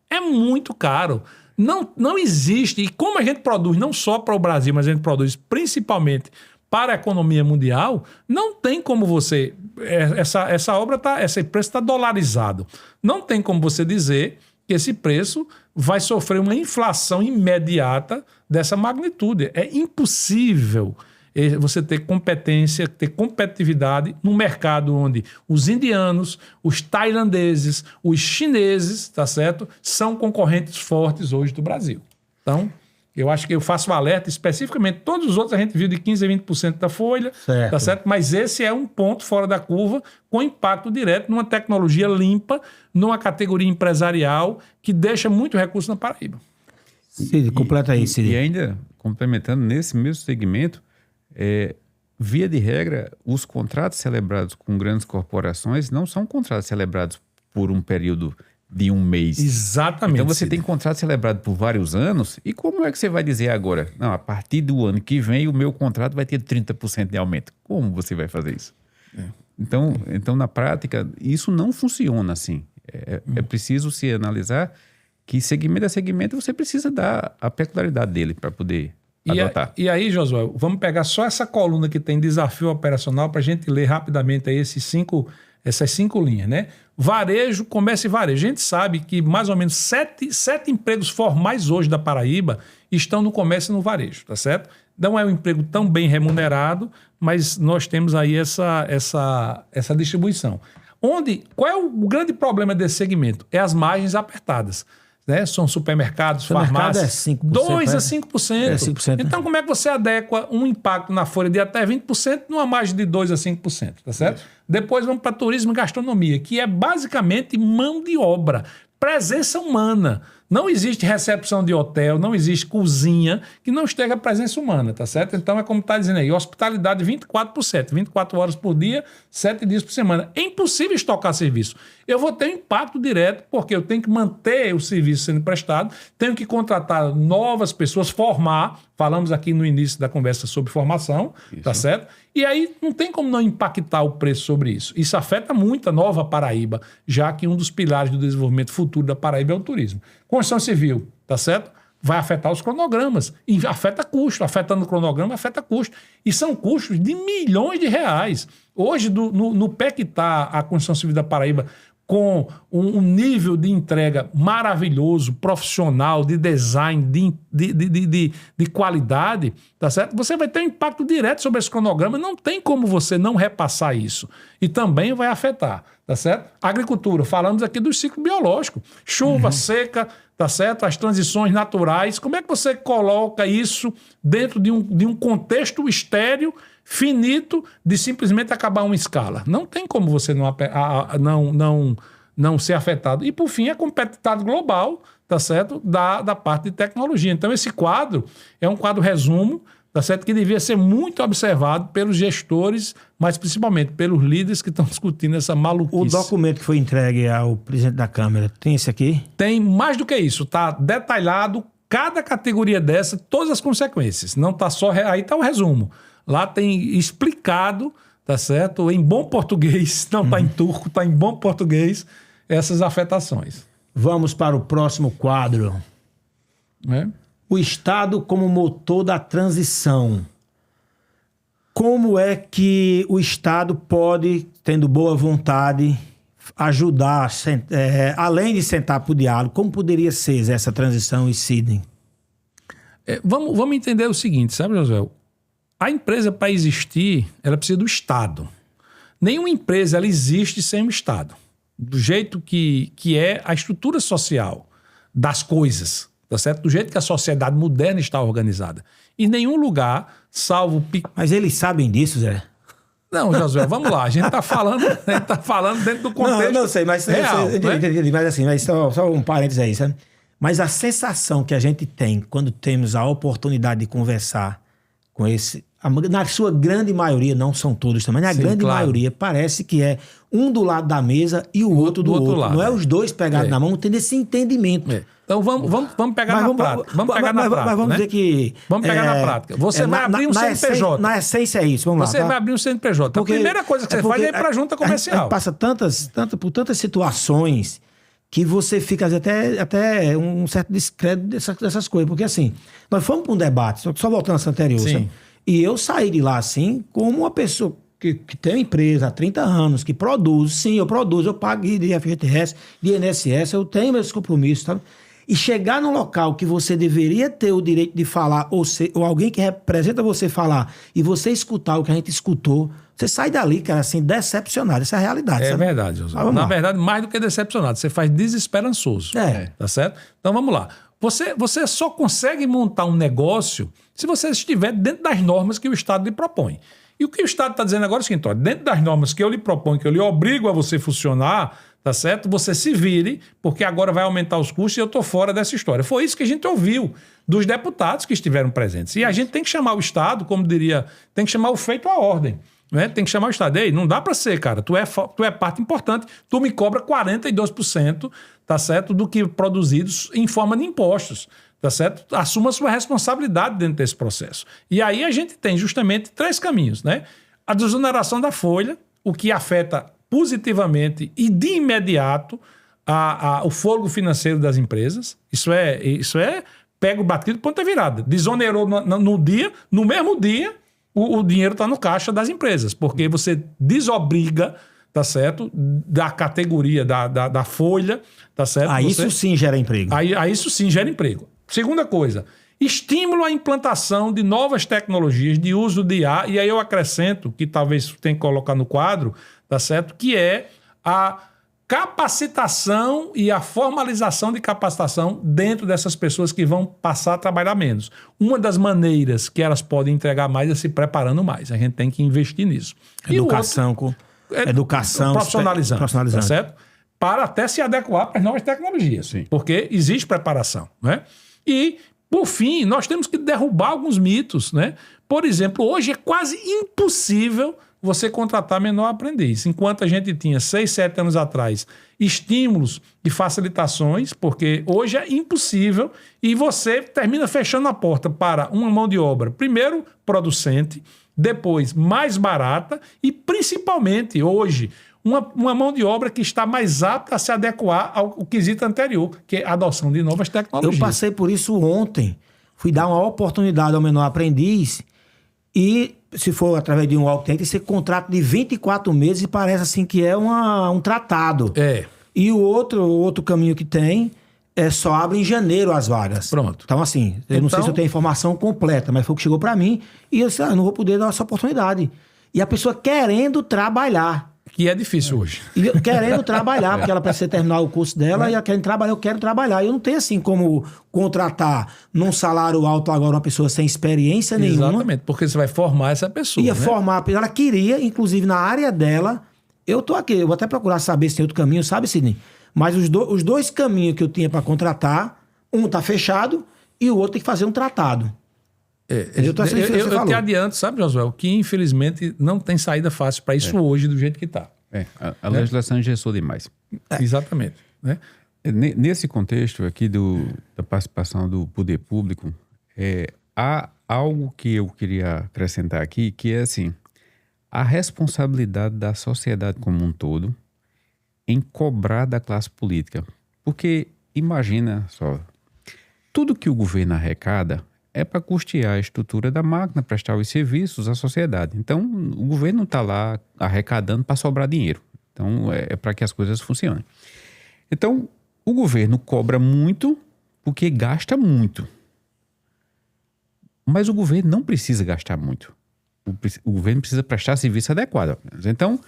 É muito caro. Não existe, e como a gente produz não só para o Brasil, mas a gente produz principalmente para a economia mundial, não tem como você... Esse preço está dolarizado. Não tem como você dizer que esse preço vai sofrer uma inflação imediata dessa magnitude. É impossível você ter competência, ter competitividade num mercado onde os indianos, os tailandeses, os chineses, tá certo? São concorrentes fortes hoje do Brasil. Então, eu acho que eu faço o alerta especificamente. Todos os outros a gente viu de 15% a 20% da folha, certo. Tá certo? Mas esse é um ponto fora da curva com impacto direto numa tecnologia limpa, numa categoria empresarial que deixa muito recurso na Paraíba. Cid, completa aí, Cid. E ainda, complementando, nesse mesmo segmento, via de regra, os contratos celebrados com grandes corporações não são contratos celebrados por um período de um mês. Exatamente. Então você Cid. tem contrato celebrado por vários anos, e como é que você vai dizer agora? Não, a partir do ano que vem o meu contrato vai ter 30% de aumento. Como você vai fazer isso? Então, na prática, isso não funciona assim. É preciso se analisar que segmento a segmento você precisa dar a peculiaridade dele para poder adotar. E aí, Josué, vamos pegar só essa coluna que tem desafio operacional para a gente ler rapidamente aí essas 5 linhas, né? Varejo, comércio e varejo. A gente sabe que mais ou menos 7 empregos formais hoje da Paraíba estão no comércio e no varejo, tá certo? Não é um emprego tão bem remunerado, mas nós temos aí essa distribuição. Qual é o grande problema desse segmento? É as margens apertadas. Né? São supermercados, farmácias. É 5%, 2 a 5%. É 5%. Então, como é que você adequa um impacto na folha de até 20% numa margem de 2 a 5%? Tá certo? Depois vamos para turismo e gastronomia, que é basicamente mão de obra, presença humana. Não existe recepção de hotel, não existe cozinha que não esteja a presença humana, tá certo? Então é como está dizendo aí, hospitalidade 24/7, 24 horas por dia, 7 dias por semana. É impossível estocar serviço. Eu vou ter um impacto direto porque eu tenho que manter o serviço sendo prestado, tenho que contratar novas pessoas, formar, falamos aqui no início da conversa sobre formação, tá certo? E aí não tem como não impactar o preço sobre isso. Isso afeta muito a Nova Paraíba, já que um dos pilares do desenvolvimento futuro da Paraíba é o turismo. Construção civil, tá certo? Vai afetar os cronogramas. E afeta custo. Afetando o cronograma, afeta custo. E são custos de milhões de reais. Hoje, no pé que está a construção civil da Paraíba, com um nível de entrega maravilhoso, profissional, de design, de qualidade, tá certo? Você vai ter um impacto direto sobre esse cronograma, não tem como você não repassar isso. E também vai afetar, tá certo? Agricultura, falamos aqui do ciclo biológico. Chuva, seca, tá certo? As transições naturais. Como é que você coloca isso dentro de um contexto estéril, finito, de simplesmente acabar uma escala? Não tem como você não ser afetado. E, por fim, a competitividade global, tá certo? Da parte de tecnologia. Então, esse quadro é um quadro resumo, tá certo? Que devia ser muito observado pelos gestores, mas principalmente pelos líderes que estão discutindo essa maluquice. O documento que foi entregue ao presidente da Câmara, tem esse aqui? Tem mais do que isso, tá detalhado cada categoria dessa, todas as consequências. Não tá só... Aí tá o resumo. Lá tem explicado, tá certo? Em bom português, não tá em turco, tá em bom português, essas afetações. Vamos para o próximo quadro. Né? O Estado como motor da transição. Como é que o Estado pode, tendo boa vontade, ajudar, além de sentar para o diálogo, como poderia ser essa transição em Sidney? Vamos entender o seguinte, sabe, Josué? A empresa, para existir, ela precisa do Estado. Nenhuma empresa ela existe sem o Estado. Do jeito que é a estrutura social das coisas, tá certo? Do jeito que a sociedade moderna está organizada. Em nenhum lugar, salvo... Mas eles sabem disso, Zé? Não, Josué, vamos lá. A gente está falando dentro do contexto não sei, mas real. Entendi, mas assim, só um parênteses aí, sabe? Mas a sensação que a gente tem quando temos a oportunidade de conversar com esse... Na sua grande maioria, não são todos também, na grande maioria, parece que é um do lado da mesa e o outro do outro. Lado, não é os dois pegados na mão, tendo esse entendimento. Então vamos pegar na prática. Vamos pegar na prática. Mas vamos dizer que... Vamos pegar na prática. Você vai abrir um CNPJ. Na essência é isso, vamos lá. Você vai abrir um CNPJ. Porque, a primeira coisa que você faz é ir para a junta comercial. A gente passa por tantas situações que você fica até um certo descrédito dessas coisas. Porque assim, nós fomos para um debate, só voltando essa anterior, sabe? E eu saí de lá, assim, como uma pessoa que tem uma empresa há 30 anos, que produz. Sim, eu produzo, eu pago de FGTS, de INSS, eu tenho meus compromissos, sabe? E chegar num local que você deveria ter o direito de falar, ou alguém que representa você falar, e você escutar o que a gente escutou, você sai dali, cara, assim, decepcionado. Essa é a realidade, sabe? Verdade, José. Na verdade, mais do que decepcionado, você faz desesperançoso. Tá certo? Então, vamos lá. Você só consegue montar um negócio se você estiver dentro das normas que o Estado lhe propõe. E o que o Estado está dizendo agora é o seguinte, ó, dentro das normas que eu lhe proponho, que eu lhe obrigo a você funcionar, tá certo? Você se vire, porque agora vai aumentar os custos e eu estou fora dessa história. Foi isso que a gente ouviu dos deputados que estiveram presentes. E a gente tem que chamar o Estado, como diria, tem que chamar o feito à ordem. Né? Tem que chamar o Estado. Ei, não dá para ser, cara. Tu é parte importante. Tu me cobra 42%, tá certo? Do que produzidos em forma de impostos. Tá certo? Assuma a sua responsabilidade dentro desse processo. E aí a gente tem justamente 3 caminhos, né? A desoneração da folha, o que afeta positivamente e de imediato o fôlego financeiro das empresas. Isso é pega o batido, ponta virada. Desonerou no mesmo dia, o dinheiro está no caixa das empresas, porque você desobriga, tá certo? Da categoria, da folha, tá certo? Isso sim gera emprego. Aí isso sim gera emprego. Segunda coisa, estímulo à implantação de novas tecnologias de uso de IA, e aí eu acrescento, que talvez tenha que colocar no quadro, tá certo? Que é a capacitação e a formalização de capacitação dentro dessas pessoas que vão passar a trabalhar menos. Uma das maneiras que elas podem entregar mais é se preparando mais. A gente tem que investir nisso. Educação, profissionalizando. Tá certo? para até se adequar para as novas tecnologias. Sim. Porque existe preparação, né? E, por fim, nós temos que derrubar alguns mitos, né? Por exemplo, hoje é quase impossível você contratar menor aprendiz. Enquanto a gente tinha 6, 7 anos atrás estímulos e facilitações, porque hoje é impossível e você termina fechando a porta para uma mão de obra, primeiro producente, depois mais barata e principalmente hoje uma mão de obra que está mais apta a se adequar ao quesito anterior, que é a adoção de novas tecnologias. Eu passei por isso ontem. Fui dar uma oportunidade ao menor aprendiz e, se for através de um walk, tem que ser contrato de 24 meses e parece assim que é um tratado. É. E o outro caminho que tem só abre em janeiro as vagas. Pronto. Então, assim, eu não sei se eu tenho a informação completa, mas foi o que chegou para mim e eu disse, eu não vou poder dar essa oportunidade. E a pessoa querendo trabalhar. Que é difícil hoje. E querendo trabalhar, porque ela precisa terminar o curso dela e ela quer trabalhar, eu quero trabalhar. Eu não tenho assim como contratar num salário alto agora uma pessoa sem experiência nenhuma. Exatamente, porque você vai formar essa pessoa. Ia né? formar, ela queria, inclusive na área dela. Eu tô aqui, eu vou até procurar saber se tem outro caminho, sabe, Sidney? Mas os dois caminhos que eu tinha para contratar, um tá fechado e o outro tem que fazer um tratado. Eu te adianto, sabe, Josué, que infelizmente não tem saída fácil para isso hoje do jeito que está. A legislação engessou demais. Exatamente. Né? Nesse contexto aqui da participação do poder público, há algo que eu queria acrescentar aqui, que é assim, a responsabilidade da sociedade como um todo em cobrar da classe política. Porque, imagina só, tudo que o governo arrecada é para custear a estrutura da máquina, prestar os serviços à sociedade. Então, o governo não está lá arrecadando para sobrar dinheiro. Então, é para que as coisas funcionem. Então, o governo cobra muito porque gasta muito. Mas o governo não precisa gastar muito. O governo precisa prestar serviço adequado. Então,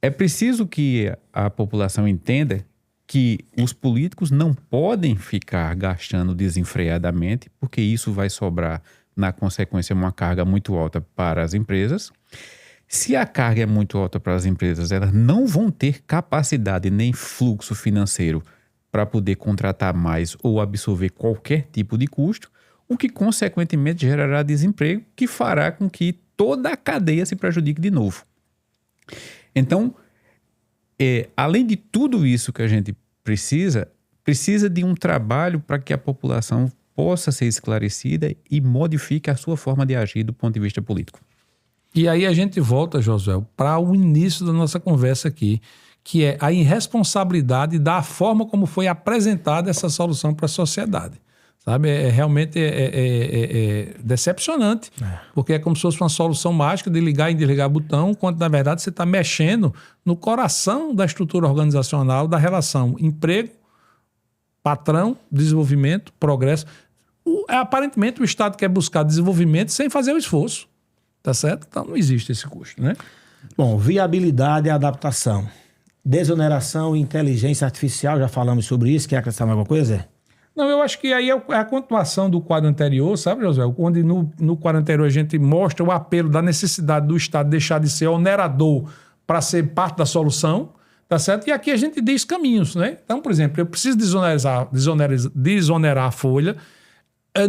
é preciso que a população entenda que os políticos não podem ficar gastando desenfreadamente, porque isso vai sobrar, na consequência, uma carga muito alta para as empresas. Se a carga é muito alta para as empresas, elas não vão ter capacidade nem fluxo financeiro para poder contratar mais ou absorver qualquer tipo de custo, o que, consequentemente, gerará desemprego, que fará com que toda a cadeia se prejudique de novo. Então, além de tudo isso que a gente precisa de um trabalho para que a população possa ser esclarecida e modifique a sua forma de agir do ponto de vista político. E aí a gente volta, Josué, para o início da nossa conversa aqui, que é a irresponsabilidade da forma como foi apresentada essa solução para a sociedade. Sabe? Realmente decepcionante, porque é como se fosse uma solução mágica de ligar e desligar botão, quando na verdade você está mexendo no coração da estrutura organizacional da relação emprego, patrão, desenvolvimento, progresso. Aparentemente o Estado quer buscar desenvolvimento sem fazer o esforço, tá certo? Então não existe esse custo, né? Bom, viabilidade e adaptação. Desoneração e inteligência artificial, já falamos sobre isso. Quer acrescentar mais alguma coisa? Não, eu acho que aí é a continuação do quadro anterior, sabe, Josué? Onde no quadro anterior a gente mostra o apelo da necessidade do Estado deixar de ser onerador para ser parte da solução, tá certo? E aqui a gente diz caminhos, né? Então, por exemplo, eu preciso desonerar a folha,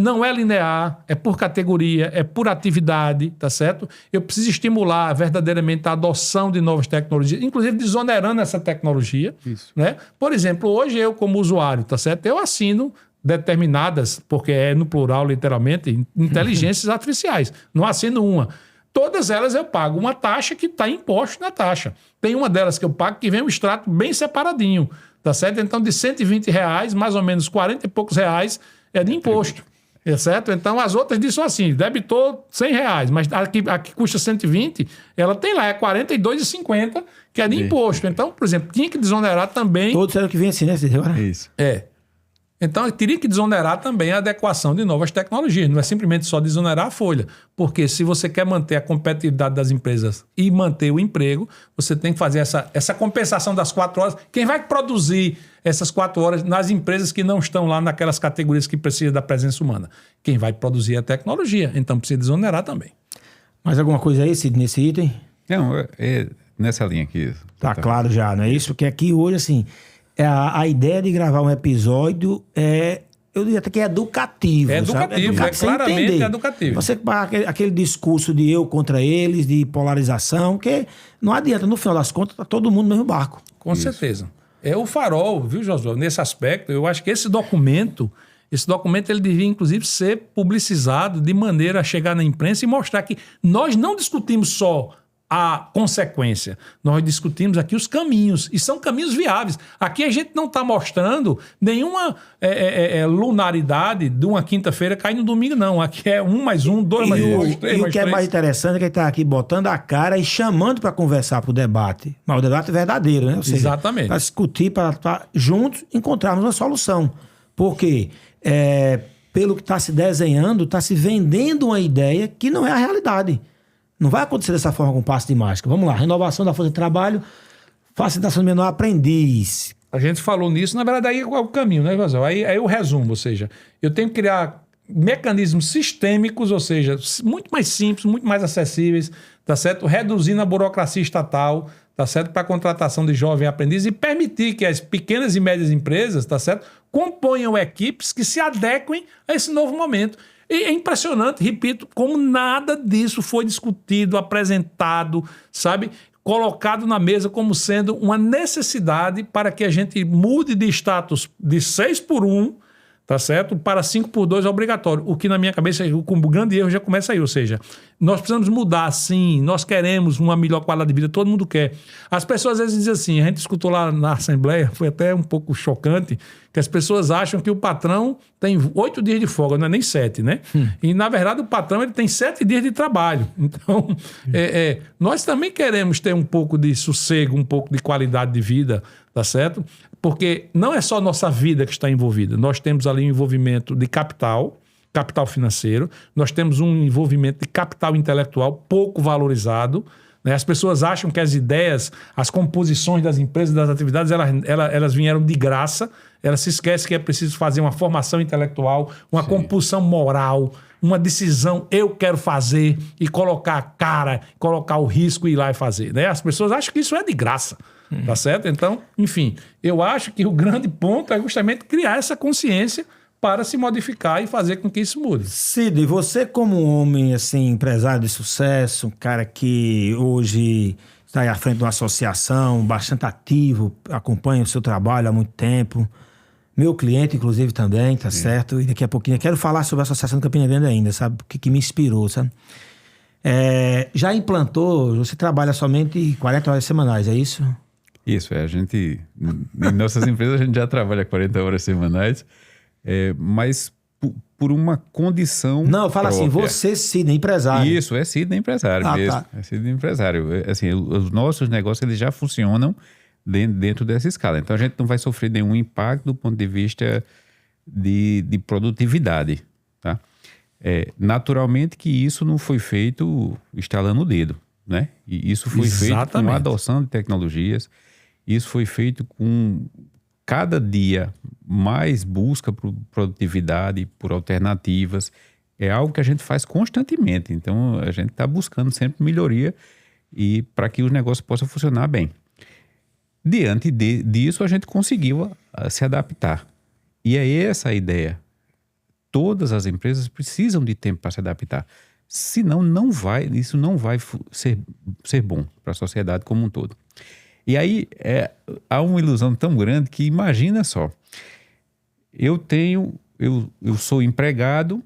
não é linear, é por categoria, é por atividade, tá certo? Eu preciso estimular verdadeiramente a adoção de novas tecnologias, inclusive desonerando essa tecnologia. Isso. Né? Por exemplo, hoje eu como usuário, tá certo? Eu assino determinadas, porque é no plural literalmente, inteligências artificiais. Não assino uma. Todas elas eu pago uma taxa que está imposto na taxa. Tem uma delas que eu pago que vem um extrato bem separadinho, tá certo? Então de R$120, mais ou menos 40 e poucos reais é de imposto. É certo? Então, as outras dizem assim, debitou R$100, mas a que custa 120, ela tem lá, é R$42,50, que é de imposto. Então, por exemplo, tinha que desonerar também... Todos disseram que vem assim, né? Isso. Então, eu teria que desonerar também a adequação de novas tecnologias. Não é simplesmente só desonerar a folha. Porque se você quer manter a competitividade das empresas e manter o emprego, você tem que fazer essa compensação das 4 horas. Quem vai produzir essas 4 horas nas empresas que não estão lá naquelas categorias que precisam da presença humana? Quem vai produzir é a tecnologia. Então, precisa desonerar também. Mais alguma coisa aí, Cid, nesse item? Não, nessa linha aqui. Tá claro já, não é isso? Porque aqui hoje, assim, a ideia de gravar um episódio eu diria até que é educativo. É sabe? educativo, é claramente entender. educativo. Você aquele discurso de eu contra eles, de polarização, que não adianta, no final das contas, tá todo mundo no mesmo barco. Com certeza. É o farol, viu, Josué? Nesse aspecto, eu acho que esse documento ele devia, inclusive, ser publicizado de maneira a chegar na imprensa e mostrar que nós não discutimos só a consequência, nós discutimos aqui os caminhos, e são caminhos viáveis. Aqui a gente não está mostrando nenhuma lunaridade de uma quinta-feira cair no domingo, não. Aqui é 1 mais 1, 2 mais 2, 3 E mais o que é 3. mais interessante é que ele está aqui botando a cara e chamando para conversar, para o debate. Mas o debate é verdadeiro, né? Ou seja, Exatamente. para discutir, para juntos encontrarmos uma solução. Porque, pelo que está se desenhando, está se vendendo uma ideia que não é a realidade. Não vai acontecer dessa forma com passe de mágica. Vamos lá, renovação da força de trabalho, facilitação do menor aprendiz. A gente falou nisso, na verdade, aí é o caminho, né, Josué? Aí o resumo, ou seja, eu tenho que criar mecanismos sistêmicos, ou seja, muito mais simples, muito mais acessíveis, tá certo? Reduzindo a burocracia estatal, tá certo? Para a contratação de jovem aprendiz e permitir que as pequenas e médias empresas, tá certo? Componham equipes que se adequem a esse novo momento. E é impressionante, repito, como nada disso foi discutido, apresentado, sabe? Colocado na mesa como sendo uma necessidade para que a gente mude de status de 6x1, tá certo? Para 5x2 é obrigatório. O que na minha cabeça, como grande erro, já começa aí. Ou seja, nós precisamos mudar, sim. Nós queremos uma melhor qualidade de vida, todo mundo quer. As pessoas às vezes dizem assim, a gente escutou lá na Assembleia, foi até um pouco chocante, que as pessoas acham que o patrão tem 8 dias de folga, não é nem 7, né? E, na verdade, o patrão ele tem 7 dias de trabalho. Então, nós também queremos ter um pouco de sossego, um pouco de qualidade de vida, tá certo? Porque não é só nossa vida que está envolvida. Nós temos ali um envolvimento de capital financeiro, nós temos um envolvimento de capital intelectual pouco valorizado, né? As pessoas acham que as ideias, as composições das empresas, das atividades, elas vieram de graça. Elas se esquecem que é preciso fazer uma formação intelectual, uma compulsão moral, uma decisão, eu quero fazer, e colocar a cara, colocar o risco e ir lá e fazer, né? As pessoas acham que isso é de graça. Tá certo? Então, enfim, eu acho que o grande ponto é justamente criar essa consciência para se modificar e fazer com que isso mude. Sidney, você como um homem, assim, empresário de sucesso, um cara que hoje está aí à frente de uma associação, bastante ativo, acompanha o seu trabalho há muito tempo, meu cliente, inclusive, também, tá certo? E daqui a pouquinho eu quero falar sobre a Associação de Campina Grande ainda, sabe? O que me inspirou, sabe? Já implantou, você trabalha somente 40 horas semanais, é isso? Isso, a gente, em nossas empresas a gente já trabalha 40 horas semanais, mas por uma condição Não, fala assim, própria. você, Sidney, empresário. Isso, é Sidney empresário mesmo, tá. é Sidney empresário. Assim, os nossos negócios eles já funcionam dentro dessa escala, então a gente não vai sofrer nenhum impacto do ponto de vista de produtividade, tá? Naturalmente que isso não foi feito estalando o dedo, né? E isso foi feito com a adoção de tecnologias. Isso foi feito com cada dia mais busca por produtividade, por alternativas. É algo que a gente faz constantemente. Então, a gente está buscando sempre melhoria e para que os negócios possam funcionar bem. Diante disso, a gente conseguiu se adaptar. E é essa a ideia. Todas as empresas precisam de tempo para se adaptar. Senão, isso não vai ser bom para a sociedade como um todo. E aí, há uma ilusão tão grande que imagina só. Eu sou empregado,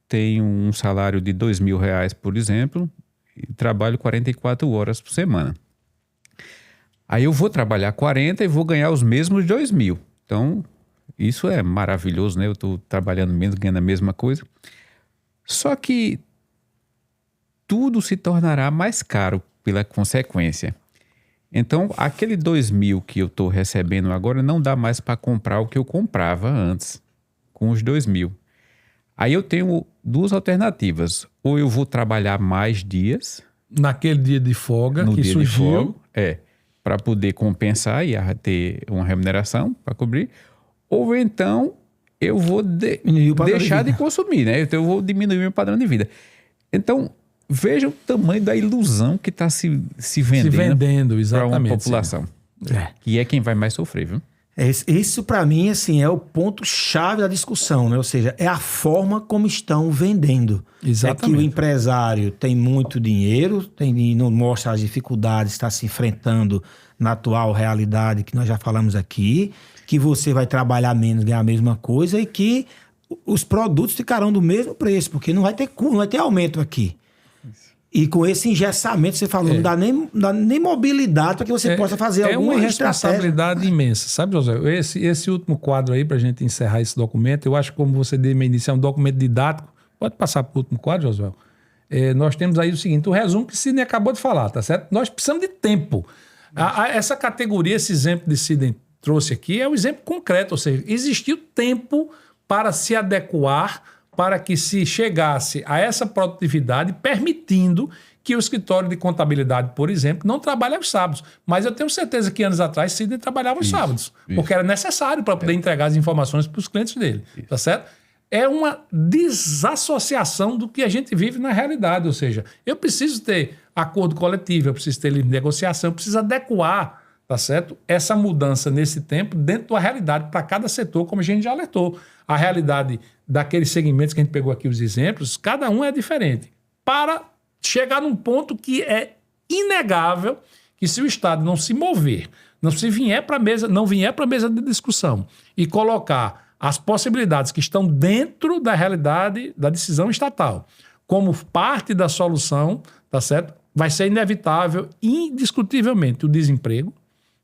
tenho um salário de R$2.000, por exemplo, e trabalho 44 horas por semana. Aí eu vou trabalhar 40 e vou ganhar os mesmos 2.000. Então, isso é maravilhoso, né? Eu estou trabalhando menos, ganhando a mesma coisa. Só que tudo se tornará mais caro pela consequência. Então, aquele 2.000 que eu estou recebendo agora não dá mais para comprar o que eu comprava antes, com os 2.000. Aí eu tenho duas alternativas. Ou eu vou trabalhar mais dias. Naquele dia de folga no que dia surgiu. De folga, para poder compensar e ter uma remuneração para cobrir. Ou então eu vou deixar de consumir, né? Então eu vou diminuir meu padrão de vida. Então, veja o tamanho da ilusão que está se vendendo para uma exatamente. população. Que é quem vai mais sofrer, viu? Isso, para mim, assim, é o ponto-chave da discussão, né? Ou seja, é a forma como estão vendendo. Exatamente. É que o empresário tem muito dinheiro, não mostra as dificuldades que está se enfrentando na atual realidade que nós já falamos aqui, que você vai trabalhar menos, ganhar a mesma coisa e que os produtos ficarão do mesmo preço, porque não vai ter aumento aqui. E com esse engessamento, você falou, não dá nem mobilidade para que você possa fazer alguma uma responsabilidade imensa. Sabe, José, esse último quadro aí, para a gente encerrar esse documento, eu acho que, como você deu iniciar, é um documento didático. Pode passar para o último quadro, Josué? Nós temos aí o seguinte, o resumo que Sidney acabou de falar, tá certo? Nós precisamos de tempo. Essa categoria, esse exemplo que Sidney trouxe aqui, é um exemplo concreto, ou seja, existiu tempo para se adequar para que se chegasse a essa produtividade, permitindo que o escritório de contabilidade, por exemplo, não trabalhe aos sábados. Mas eu tenho certeza que anos atrás Sidney trabalhava aos sábados, porque era necessário para poder entregar as informações para os clientes dele, tá certo? É uma desassociação do que a gente vive na realidade, ou seja, eu preciso ter acordo coletivo, eu preciso ter livre negociação, eu preciso adequar, tá certo? Essa mudança nesse tempo dentro da realidade para cada setor, como a gente já alertou. A realidade daqueles segmentos que a gente pegou aqui os exemplos, cada um é diferente. Para chegar num ponto que é inegável que se o Estado não se mover, não vier para a mesa de discussão e colocar as possibilidades que estão dentro da realidade da decisão estatal como parte da solução, tá certo? Vai ser inevitável, indiscutivelmente, o desemprego,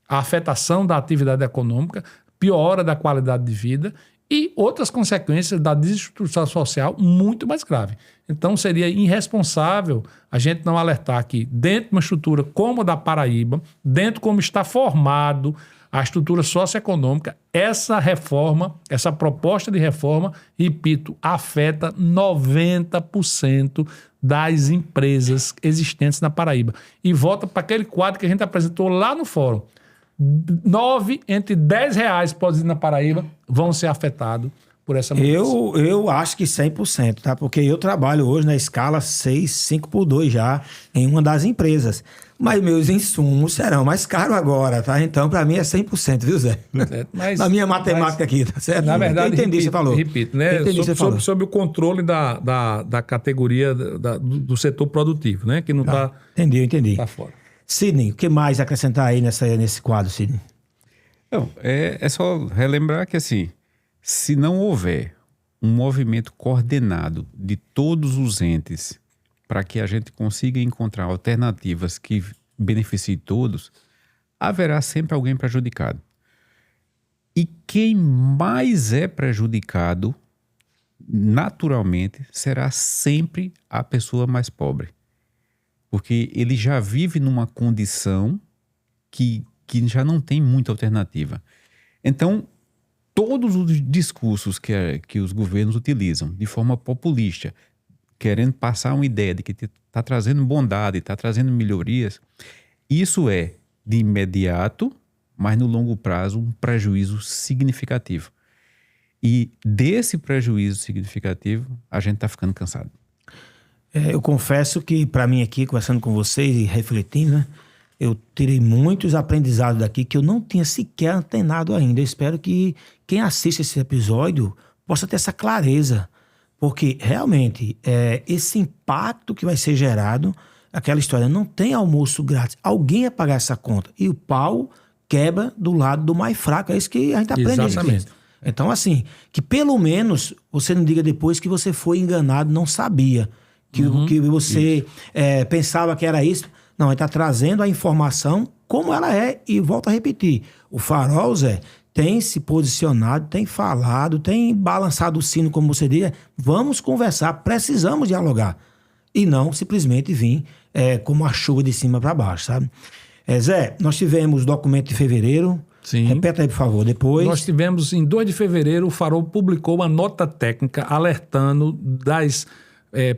a afetação da atividade econômica, piora da qualidade de vida e outras consequências da desestruturação social muito mais grave. Então, seria irresponsável a gente não alertar que dentro de uma estrutura como a da Paraíba, dentro como está formado a estrutura socioeconômica, essa reforma, essa proposta de reforma, repito, afeta 90% das empresas existentes na Paraíba. E volta para aquele quadro que a gente apresentou lá no fórum. 9 entre 10 reais pode ir na Paraíba vão ser afetados por essa mudança. Eu acho que 100%, tá? Porque eu trabalho hoje na escala 6, 5 por 2 já em uma das empresas. Mas meus insumos serão mais caros agora, tá? Então, para mim é 100%, viu, Zé? Na minha matemática aqui, tá certo? Na verdade, eu entendi o que você falou. Repito, né? Sobre o controle da categoria do setor produtivo, né? Que não está... Entendi. Tá fora. Sidney, o que mais acrescentar aí nesse quadro, Sidney? Não, é só relembrar que, assim, se não houver um movimento coordenado de todos os entes para que a gente consiga encontrar alternativas que beneficiem todos, haverá sempre alguém prejudicado. E quem mais é prejudicado, naturalmente, será sempre a pessoa mais pobre. Porque ele já vive numa condição que já não tem muita alternativa. Então, todos os discursos que os governos utilizam de forma populista, querendo passar uma ideia de que está trazendo bondade, está trazendo melhorias, isso é, de imediato, mas no longo prazo, um prejuízo significativo. E desse prejuízo significativo, a gente está ficando cansado. Eu confesso que, para mim aqui, conversando com vocês e refletindo, né, eu tirei muitos aprendizados daqui que eu não tinha sequer antenado ainda. Eu espero que quem assiste esse episódio possa ter essa clareza, porque realmente esse impacto que vai ser gerado, aquela história, não tem almoço grátis, alguém ia pagar essa conta e o pau quebra do lado do mais fraco, é isso que a gente aprende. Exatamente. Então, assim, que pelo menos você não diga depois que você foi enganado, não sabia. Que você pensava que era isso. Não, ele está trazendo a informação como ela é. E volto a repetir, o Farol, Zé, tem se posicionado, tem falado, tem balançado o sino, como você diz. Vamos conversar, precisamos dialogar. E não simplesmente vir como a chuva de cima para baixo, sabe? Zé, nós tivemos documento de fevereiro. Sim. Repeta aí, por favor, depois. Nós tivemos, em 2 de fevereiro, o Farol publicou uma nota técnica alertando das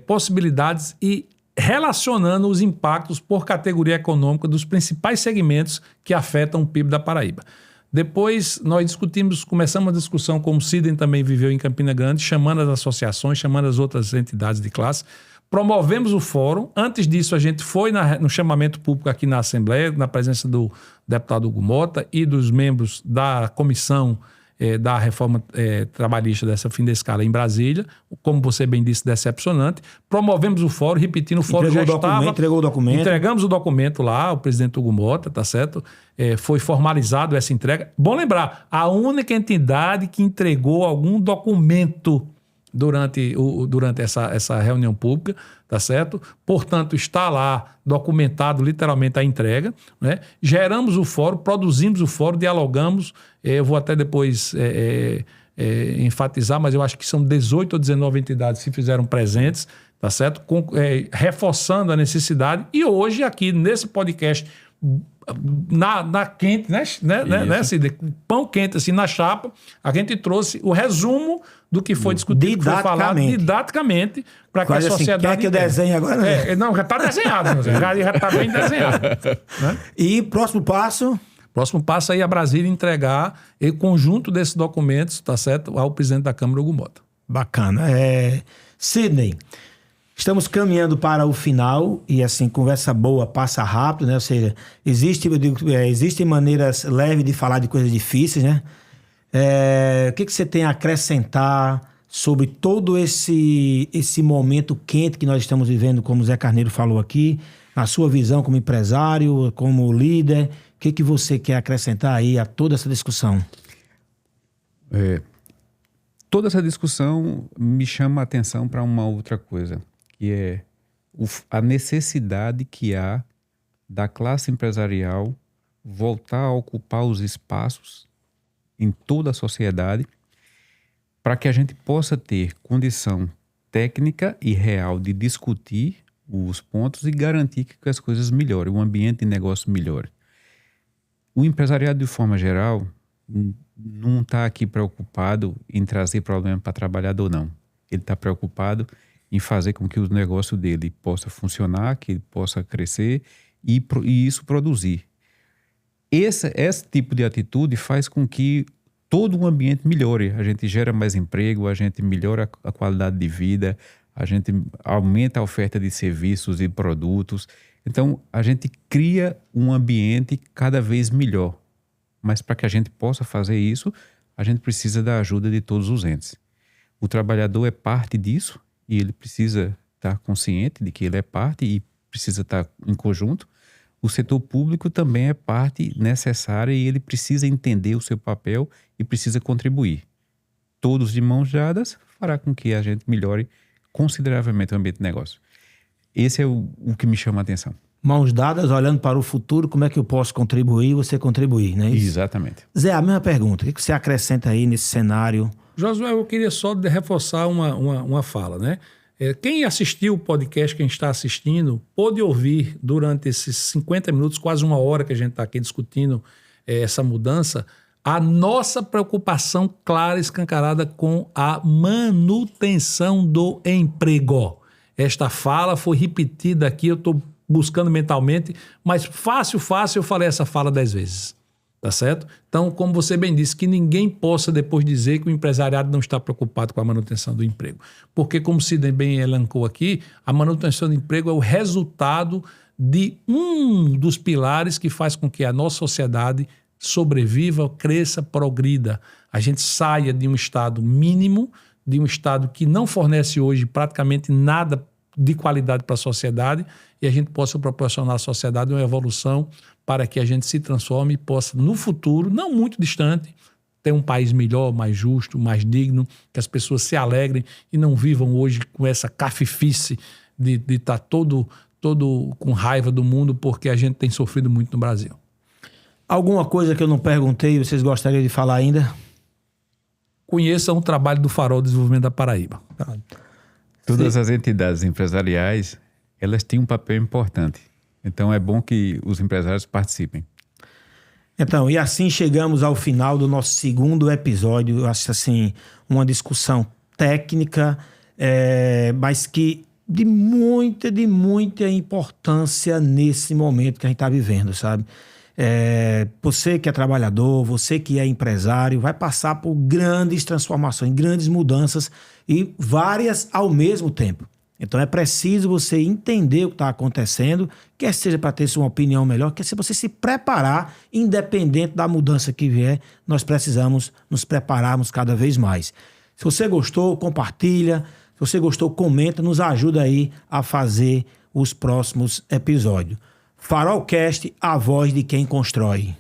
possibilidades e relacionando os impactos por categoria econômica dos principais segmentos que afetam o PIB da Paraíba. Depois nós começamos a discussão, como o Sidney também viveu em Campina Grande, chamando as associações, chamando as outras entidades de classe, promovemos o fórum. Antes disso, a gente foi no chamamento público aqui na Assembleia, na presença do deputado Hugo Mota e dos membros da comissão da reforma trabalhista dessa fim de escala em Brasília, como você bem disse, decepcionante. Promovemos o fórum, repetindo, o fórum Entregou o documento. Entregamos o documento lá, o presidente Hugo Mota, tá certo? Foi formalizado essa entrega. Bom lembrar, a única entidade que entregou algum documento durante essa reunião pública, tá certo? Portanto, está lá documentado literalmente a entrega, né? Geramos o fórum, produzimos o fórum, dialogamos. Eu vou até depois enfatizar, mas eu acho que são 18 ou 19 entidades que fizeram presentes, tá certo? Reforçando a necessidade. E hoje, aqui nesse podcast, na quente, né, Cid? Pão quente, assim, na chapa, a gente trouxe o resumo do que foi discutido, que foi falado didaticamente, para que a sociedade... Quer que eu desenhe agora? Né? Não, já está desenhado, já está bem desenhado. Né? E próximo passo? Próximo passo é ir a Brasília entregar o conjunto desses documentos, tá certo, ao presidente da Câmara, Hugo Mota. Bacana. Sidney, estamos caminhando para o final e, assim, conversa boa passa rápido, né? Ou seja, existem maneiras leves de falar de coisas difíceis, né? O que você tem a acrescentar sobre todo esse momento quente que nós estamos vivendo, como o Zé Carneiro falou aqui, a sua visão como empresário, como líder, o que você quer acrescentar aí a toda essa discussão? Toda essa discussão me chama a atenção para uma outra coisa, que é a necessidade que há da classe empresarial voltar a ocupar os espaços em toda a sociedade para que a gente possa ter condição técnica e real de discutir os pontos e garantir que as coisas melhorem, o ambiente de negócio melhore. O empresariado, de forma geral, não está aqui preocupado em trazer problema para trabalhador, não. Ele está preocupado em fazer com que o negócio dele possa funcionar, que ele possa crescer e isso produzir. Esse tipo de atitude faz com que todo o ambiente melhore. A gente gera mais emprego, a gente melhora a qualidade de vida, a gente aumenta a oferta de serviços e produtos. Então, a gente cria um ambiente cada vez melhor. Mas para que a gente possa fazer isso, a gente precisa da ajuda de todos os entes. O trabalhador é parte disso e ele precisa estar consciente de que ele é parte e precisa estar em conjunto. O setor público também é parte necessária e ele precisa entender o seu papel e precisa contribuir. Todos de mãos dadas fará com que a gente melhore consideravelmente o ambiente de negócio. Esse é o que me chama a atenção. Mãos dadas, olhando para o futuro, como é que eu posso contribuir e você contribuir, não é isso? Exatamente. Zé, a mesma pergunta. O que você acrescenta aí nesse cenário? Josué, eu queria só reforçar uma fala, né? Quem assistiu o podcast, quem está assistindo, pôde ouvir durante esses 50 minutos, quase uma hora que a gente está aqui discutindo essa mudança, a nossa preocupação clara e escancarada com a manutenção do emprego. Esta fala foi repetida aqui, eu estou buscando mentalmente, mas fácil, eu falei essa fala 10 vezes. Tá certo? Então, como você bem disse, que ninguém possa depois dizer que o empresariado não está preocupado com a manutenção do emprego. Porque, como o Sidney bem elencou aqui, a manutenção do emprego é o resultado de um dos pilares que faz com que a nossa sociedade sobreviva, cresça, progrida. A gente saia de um estado mínimo, de um estado que não fornece hoje praticamente nada de qualidade para a sociedade e a gente possa proporcionar à sociedade uma evolução para que a gente se transforme e possa, no futuro, não muito distante, ter um país melhor, mais justo, mais digno, que as pessoas se alegrem e não vivam hoje com essa cafifice de estar todo com raiva do mundo porque a gente tem sofrido muito no Brasil. Alguma coisa que eu não perguntei e vocês gostariam de falar ainda? Conheçam o trabalho do Farol de Desenvolvimento da Paraíba. Todas as entidades empresariais, elas têm um papel importante. Então, é bom que os empresários participem. Então, e assim chegamos ao final do nosso segundo episódio. Eu acho, assim, uma discussão técnica, mas que de muita importância nesse momento que a gente está vivendo, sabe? Você que é trabalhador, você que é empresário, vai passar por grandes transformações, grandes mudanças e várias ao mesmo tempo. Então é preciso você entender o que está acontecendo, quer seja para ter uma opinião melhor, quer seja você se preparar, independente da mudança que vier, nós precisamos nos prepararmos cada vez mais. Se você gostou, compartilha. Se você gostou, comenta, nos ajuda aí a fazer os próximos episódios. Farolcast, a voz de quem constrói.